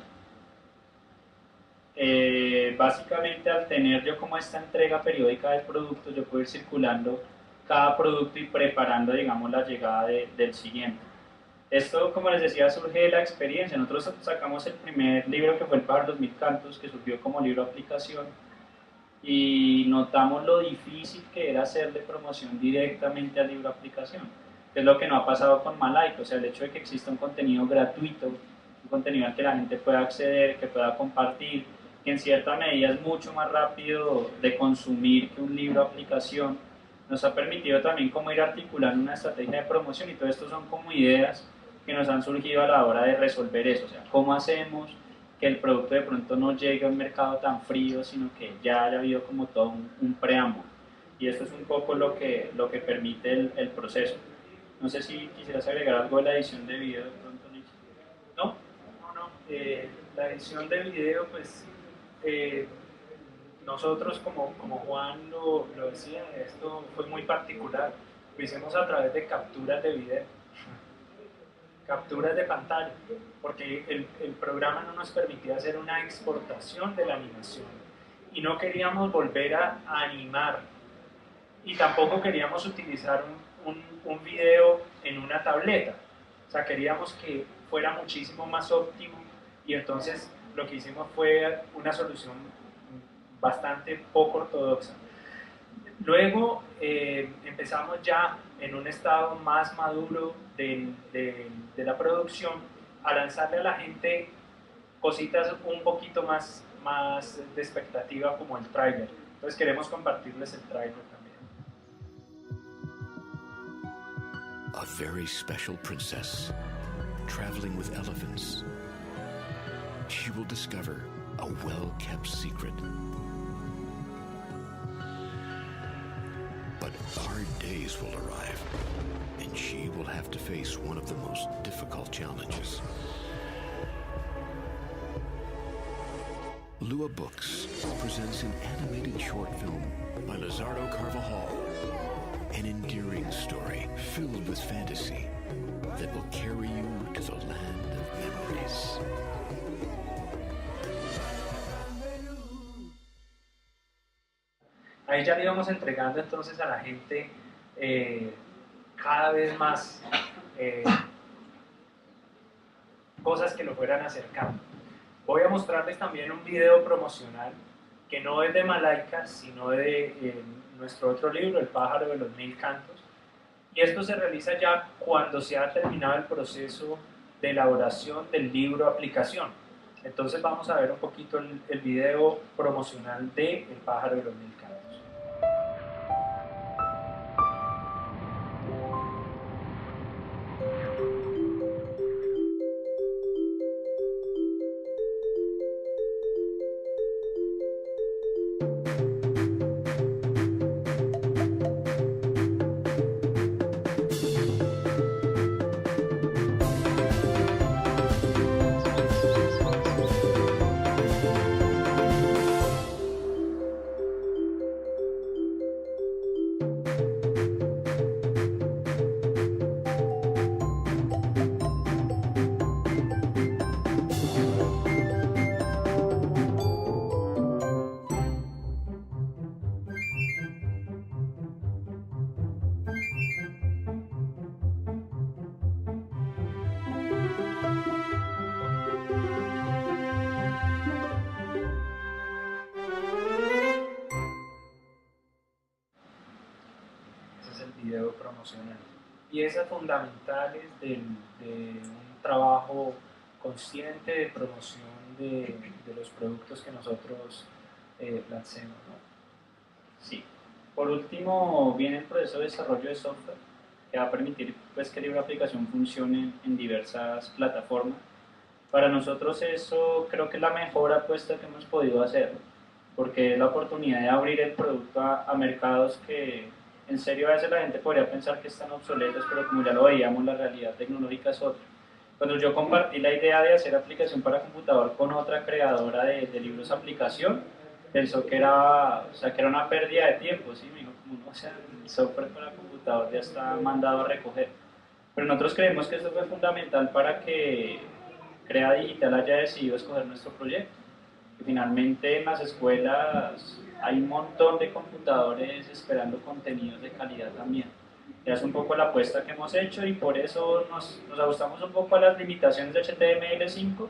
Básicamente, al tener yo como esta entrega periódica del producto, yo puedo ir circulando cada producto y preparando, digamos, la llegada del siguiente. Esto, como les decía, surge de la experiencia. Nosotros sacamos el primer libro, que fue El Pájaro de los Mil Cantos, que surgió como libro de aplicación, y notamos lo difícil que era hacerle promoción directamente al libro de aplicación, que es lo que no ha pasado con Malaika. O sea, el hecho de que exista un contenido gratuito, un contenido al que la gente pueda acceder, que pueda compartir, que en cierta medida es mucho más rápido de consumir que un libro de aplicación, nos ha permitido también como ir articulando una estrategia de promoción, y todo esto son como ideas que nos han surgido a la hora de resolver eso. O sea, ¿cómo hacemos que el producto de pronto no llegue a un mercado tan frío, sino que ya haya habido como todo un preámbulo? Y esto es un poco lo que permite el proceso. No sé si quisieras agregar algo de la edición de video de pronto, Nick. No. La edición de video, pues nosotros como Juan lo decía, esto fue muy particular. Lo hicimos a través de capturas de video, capturas de pantalla, porque el programa no nos permitía hacer una exportación de la animación y no queríamos volver a animar, y tampoco queríamos utilizar un video en una tableta. O sea, queríamos que fuera muchísimo más óptimo, y entonces lo que hicimos fue una solución bastante poco ortodoxa. Luego empezamos ya en un estado más maduro de la producción a lanzarle a la gente cositas un poquito más de expectativa como el tráiler. Entonces queremos compartirles el tráiler también. A very special princess traveling with elephants. She will discover a well-kept secret. But hard days will arrive, and she will have to face one of the most difficult challenges. Lua Books presents an animated short film by Lizardo Carvajal, an endearing story filled with fantasy that will carry you to the land of memories. Ahí ya le íbamos entregando entonces a la gente cada vez más cosas que lo fueran acercando. Voy a mostrarles también un video promocional que no es de Malaika, sino de nuestro otro libro, El pájaro de los mil cantos. Y esto se realiza ya cuando se ha terminado el proceso de elaboración del libro aplicación. Entonces vamos a ver un poquito el video promocional de El pájaro de los mil cantos. Video promocional. Piezas fundamentales de un trabajo consciente de promoción de los productos que nosotros lancemos, ¿no? Sí. Por último, viene el proceso de desarrollo de software que va a permitir pues, que el libro de aplicación funcione en diversas plataformas. Para nosotros eso creo que es la mejor apuesta que hemos podido hacer, porque es la oportunidad de abrir el producto a mercados que en serio a veces la gente podría pensar que están obsoletos, pero como ya lo veíamos, la realidad tecnológica es otra. Cuando yo compartí la idea de hacer aplicación para computador con otra creadora de libros aplicación, pensó que era, o sea, que era una pérdida de tiempo, ¿sí? Me dijo, como no, o sea, el software para computador ya está mandado a recoger. Pero nosotros creemos que esto fue fundamental para que Crea Digital haya decidido escoger nuestro proyecto. Y finalmente en las escuelas hay un montón de computadores esperando contenidos de calidad también. Ya es un poco la apuesta que hemos hecho y por eso nos ajustamos un poco a las limitaciones de HTML5,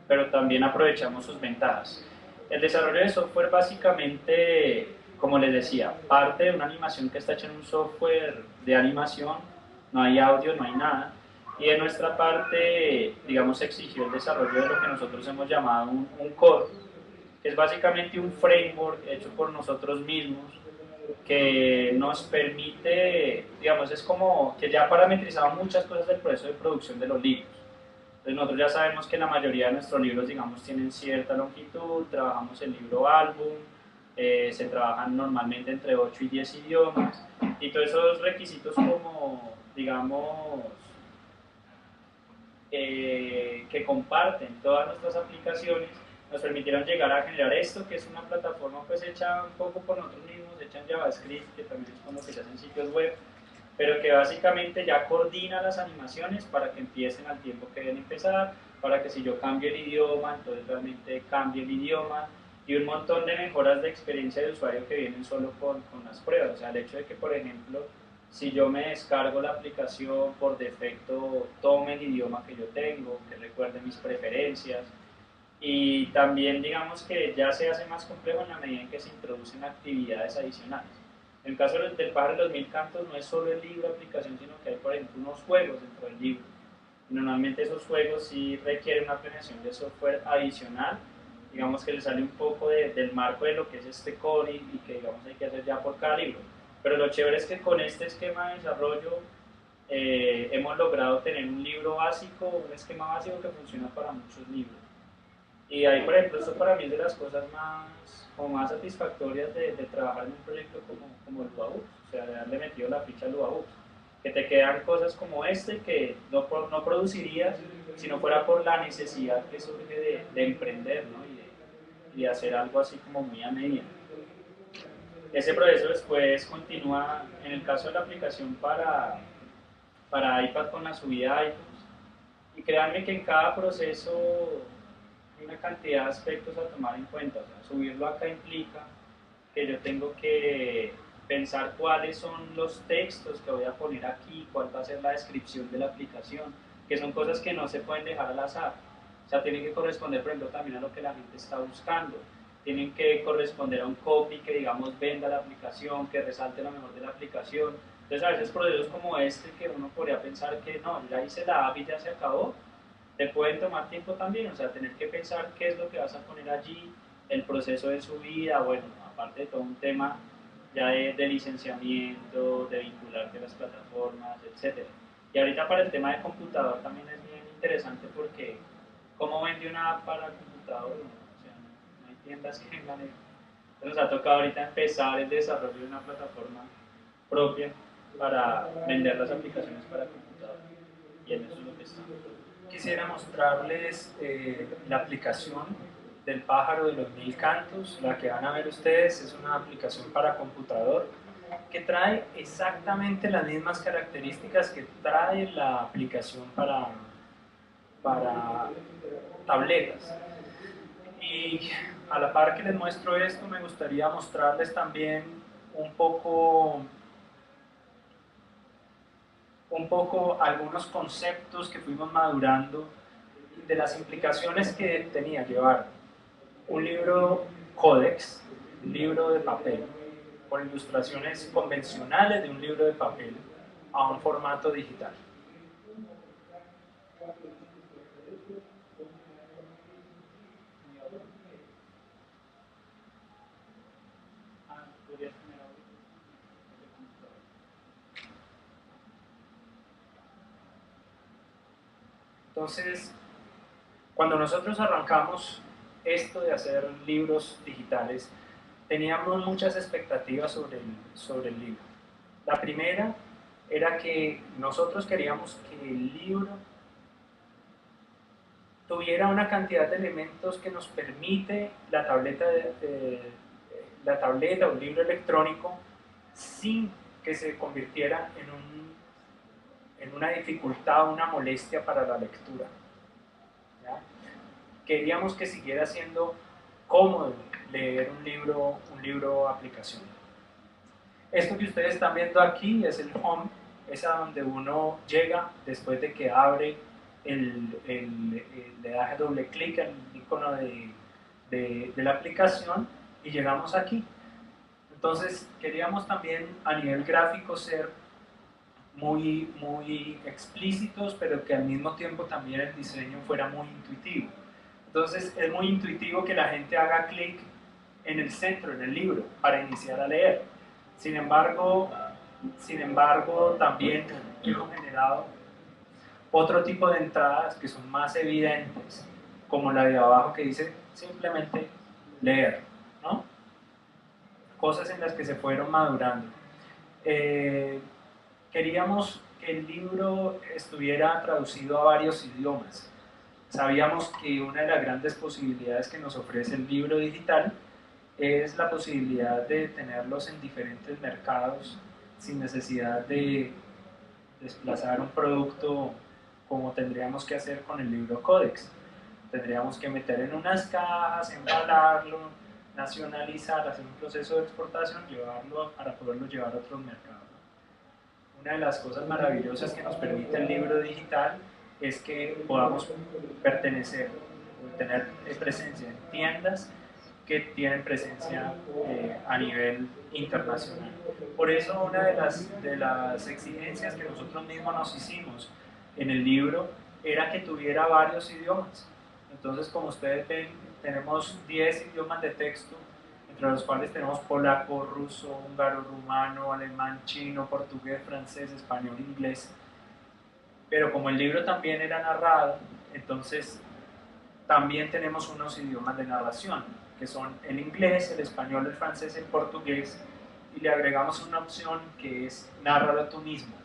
pero también aprovechamos sus ventajas. El desarrollo de software básicamente, como les decía, parte de una animación que está hecha en un software de animación, no hay audio, no hay nada, y de nuestra parte, digamos, exigió el desarrollo de lo que nosotros hemos llamado un core, que es básicamente un framework hecho por nosotros mismos que nos permite, digamos, es como que ya parametrizaba muchas cosas del proceso de producción de los libros. Entonces nosotros ya sabemos que la mayoría de nuestros libros, digamos, tienen cierta longitud, trabajamos el libro álbum, se trabajan normalmente entre 8 y 10 idiomas, y todos esos requisitos como, digamos, que comparten todas nuestras aplicaciones, nos permitieron llegar a generar esto, que es una plataforma pues hecha un poco por nosotros mismos, hecha en JavaScript, que también es con lo que se hacen sitios web, pero que básicamente ya coordina las animaciones para que empiecen al tiempo que deben empezar, para que si yo cambio el idioma, entonces realmente cambie el idioma, y un montón de mejoras de experiencia de usuario que vienen solo con las pruebas. O sea, el hecho de que, por ejemplo, si yo me descargo la aplicación, por defecto tome el idioma que yo tengo, que recuerde mis preferencias, y también digamos que ya se hace más complejo en la medida en que se introducen actividades adicionales. En el caso del pájaro de los mil cantos no es solo el libro de aplicación, sino que hay, por ejemplo, unos juegos dentro del libro. Y normalmente esos juegos sí requieren una planeación de software adicional, digamos que le sale un poco del marco de lo que es este core y que digamos hay que hacer ya por cada libro. Pero lo chévere es que con este esquema de desarrollo hemos logrado tener un libro básico, un esquema básico que funciona para muchos libros. Y ahí, por ejemplo, esto para mí es de las cosas más satisfactorias de trabajar en un proyecto como el Lua-Books, o sea, de haberle metido la ficha al Lua-Books. Que te quedan cosas como este que no producirías si no fuera por la necesidad que surge de emprender, ¿no? y de hacer algo así como muy a medida. Ese proceso después continúa en el caso de la aplicación para iPad con la subida de iTunes. Y créanme que en cada proceso hay una cantidad de aspectos a tomar en cuenta. O sea, subirlo acá implica que yo tengo que pensar cuáles son los textos que voy a poner aquí, cuál va a ser la descripción de la aplicación, que son cosas que no se pueden dejar al azar. O sea, tienen que corresponder, por ejemplo, también a lo que la gente está buscando. Tienen que corresponder a un copy que, digamos, venda la aplicación, que resalte lo mejor de la aplicación. Entonces, a veces procesos como este, que uno podría pensar que no, ya hice la app y ya se acabó, te pueden tomar tiempo también. O sea, tener que pensar qué es lo que vas a poner allí, el proceso de subida, bueno, aparte de todo un tema ya de licenciamiento, de vincularte a las plataformas, etc. Y ahorita para el tema de computador también es bien interesante porque ¿cómo vende una app para computador? O sea, no hay tiendas que manejen. Nos ha tocado ahorita empezar el desarrollo de una plataforma propia para vender las aplicaciones para computador. Y en eso es lo que estamos. Quisiera mostrarles la aplicación del pájaro de los mil cantos. La que van a ver ustedes es una aplicación para computador que trae exactamente las mismas características que trae la aplicación para tabletas. Y a la par que les muestro esto, me gustaría mostrarles también un poco algunos conceptos que fuimos madurando de las implicaciones que tenía llevar un libro códex, un libro de papel, con ilustraciones convencionales de un libro de papel a un formato digital. Entonces, cuando nosotros arrancamos esto de hacer libros digitales, teníamos muchas expectativas sobre el libro. La primera era que nosotros queríamos que el libro tuviera una cantidad de elementos que nos permite la tableta o el libro electrónico sin que se convirtiera en una dificultad o una molestia para la lectura. ¿Ya? Queríamos que siguiera siendo cómodo leer un libro aplicación. Esto que ustedes están viendo aquí es el home, es a donde uno llega después de que abre le da doble clic al icono de la aplicación y llegamos aquí. Entonces queríamos también a nivel gráfico ser muy explícitos, pero que al mismo tiempo también el diseño fuera muy intuitivo. Entonces es muy intuitivo que la gente haga clic en el centro, en el libro, para iniciar a leer. Sin embargo también hemos generado otro tipo de entradas que son más evidentes, como la de abajo que dice simplemente leer, ¿no? Cosas en las que se fueron madurando. Queríamos que el libro estuviera traducido a varios idiomas. Sabíamos que una de las grandes posibilidades que nos ofrece el libro digital es la posibilidad de tenerlos en diferentes mercados sin necesidad de desplazar un producto como tendríamos que hacer con el libro códex. Tendríamos que meter en unas cajas, embalarlo, nacionalizar, hacer un proceso de exportación, llevarlo para poderlo llevar a otros mercados. Una de las cosas maravillosas que nos permite el libro digital es que podamos pertenecer, tener presencia en tiendas que tienen presencia a nivel internacional. Por eso una de las exigencias que nosotros mismos nos hicimos en el libro era que tuviera varios idiomas. Entonces, como ustedes ven, tenemos 10 idiomas de texto, entre los cuales tenemos polaco, ruso, húngaro, rumano, alemán, chino, portugués, francés, español, inglés. Pero como el libro también era narrado, entonces también tenemos unos idiomas de narración, que son el inglés, el español, el francés, el portugués, y le agregamos una opción que es nárralo tú mismo,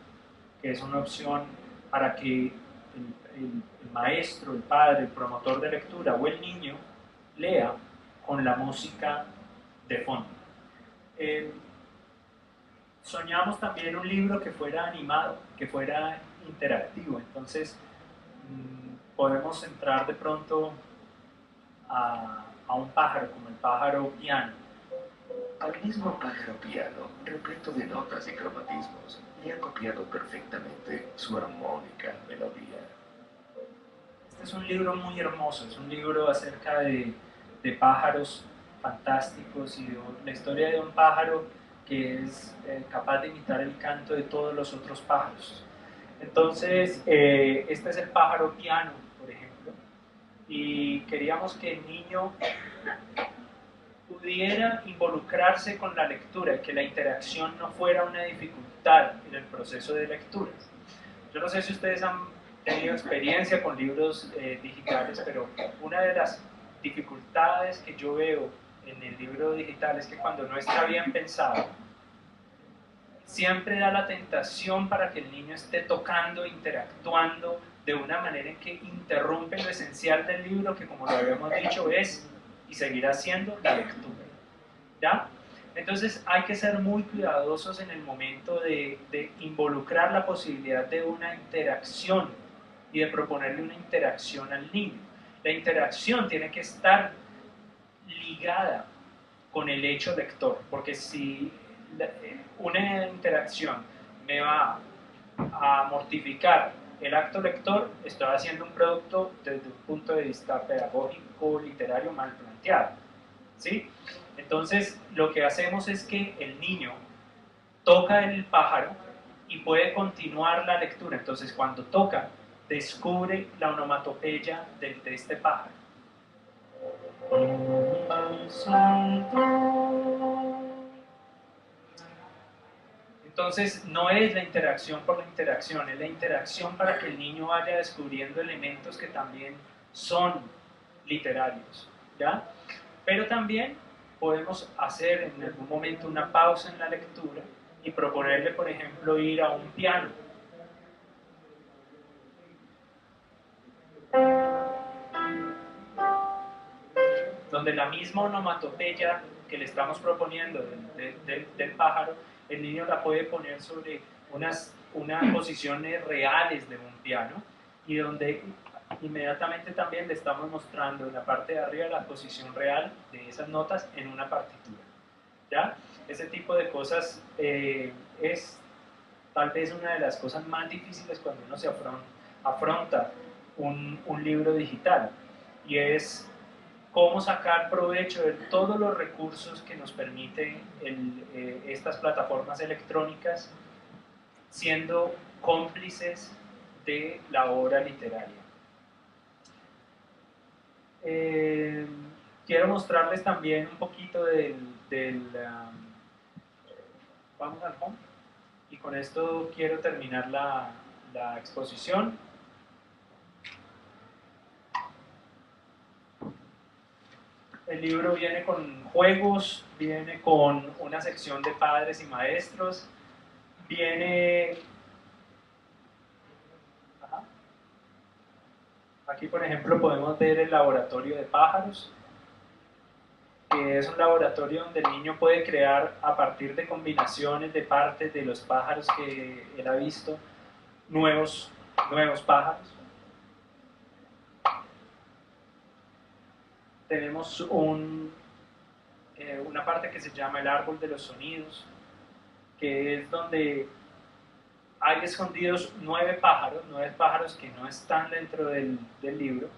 que es una opción para que el maestro, el padre, el promotor de lectura o el niño lea con la música de fondo. Soñamos también un libro que fuera animado, que fuera interactivo, entonces podemos entrar de pronto a un pájaro, como el pájaro piano. Al mismo pájaro piano, repleto de notas y cromatismos, le ha copiado perfectamente su armónica melodía. Este es un libro muy hermoso, es un libro acerca de pájaros fantásticos y de la historia de un pájaro que es capaz de imitar el canto de todos los otros pájaros. Entonces, este es el pájaro piano, por ejemplo, y queríamos que el niño pudiera involucrarse con la lectura, que la interacción no fuera una dificultad en el proceso de lectura. Yo no sé si ustedes han tenido experiencia con libros digitales, pero una de las dificultades que yo veo en el libro digital es que cuando no está bien pensado, siempre da la tentación para que el niño esté tocando, interactuando de una manera en que interrumpe lo esencial del libro, que como lo habíamos dicho es y seguirá siendo la lectura. ¿Ya? Entonces hay que ser muy cuidadosos en el momento de involucrar la posibilidad de una interacción y de proponerle una interacción al niño. La interacción tiene que estar ligada con el hecho lector, porque si una interacción me va a mortificar el acto lector, estoy haciendo un producto desde un punto de vista pedagógico, literario mal planteado, ¿sí? Entonces lo que hacemos es que el niño toca el pájaro y puede continuar la lectura. Entonces cuando toca, descubre la onomatopeya de este pájaro. Entonces no es la interacción por la interacción, es la interacción para que el niño vaya descubriendo elementos que también son literarios, ¿ya? Pero también podemos hacer en algún momento una pausa en la lectura y proponerle, por ejemplo, ir a un piano. Donde la misma onomatopeya que le estamos proponiendo del pájaro, el niño la puede poner sobre unas posiciones reales de un piano, y donde inmediatamente también le estamos mostrando en la parte de arriba la posición real de esas notas en una partitura. ¿Ya? Ese tipo de cosas es tal vez una de las cosas más difíciles cuando uno se afronta un libro digital, y es cómo sacar provecho de todos los recursos que nos permiten estas plataformas electrónicas, siendo cómplices de la obra literaria. Quiero mostrarles también un poquito vamos al home, y con esto quiero terminar la exposición. El libro viene con juegos, viene con una sección de padres y maestros, viene... Aquí, por ejemplo, podemos ver el laboratorio de pájaros, que es un laboratorio donde el niño puede crear, a partir de combinaciones de partes de los pájaros que él ha visto, nuevos pájaros. Tenemos una parte que se llama el árbol de los sonidos, que es donde hay escondidos 9 pájaros que no están dentro del libro,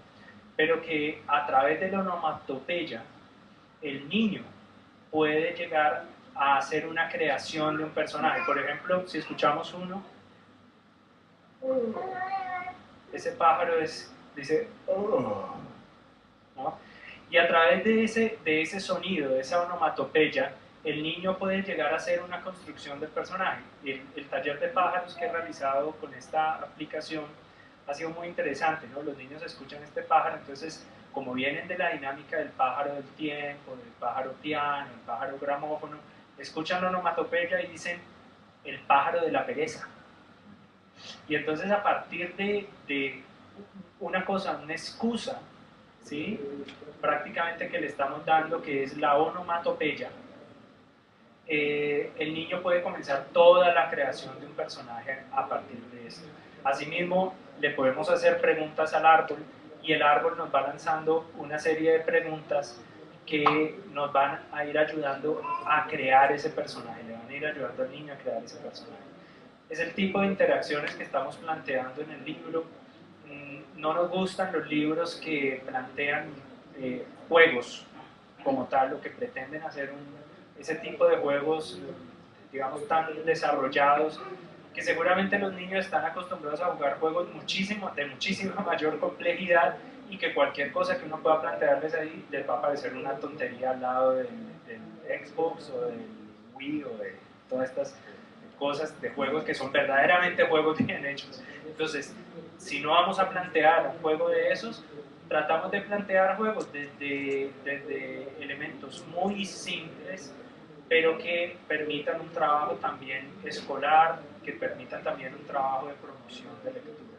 pero que a través de la onomatopeya el niño puede llegar a hacer una creación de un personaje. Por ejemplo, si escuchamos uno, ese pájaro dice, "Oh", ¿no? Y a través de ese sonido, de esa onomatopeya, el niño puede llegar a hacer una construcción del personaje. El taller de pájaros que he realizado con esta aplicación ha sido muy interesante, ¿no? Los niños escuchan este pájaro, entonces, como vienen de la dinámica del pájaro del tiempo, del pájaro piano, el pájaro gramófono, escuchan la onomatopeya y dicen el pájaro de la pereza. Y entonces a partir de una cosa, una excusa, ¿sí? Prácticamente que le estamos dando, que es la onomatopeya, el niño puede comenzar toda la creación de un personaje a partir de esto. Asimismo, le podemos hacer preguntas al árbol y el árbol nos va lanzando una serie de preguntas que nos van a ir ayudando a crear ese personaje, le van a ir ayudando al niño a crear ese personaje. Es el tipo de interacciones que estamos planteando en el libro. No nos gustan los libros que plantean juegos como tal, o que pretenden hacer ese tipo de juegos, digamos, tan desarrollados, que seguramente los niños están acostumbrados a jugar juegos de muchísima mayor complejidad, y que cualquier cosa que uno pueda plantearles ahí les va a parecer una tontería al lado del Xbox o del Wii o de todas estas cosas de juegos que son verdaderamente juegos bien hechos. Entonces, si no vamos a plantear un juego de esos, tratamos de plantear juegos desde elementos muy simples, pero que permitan un trabajo también escolar, que permitan también un trabajo de promoción de lectura.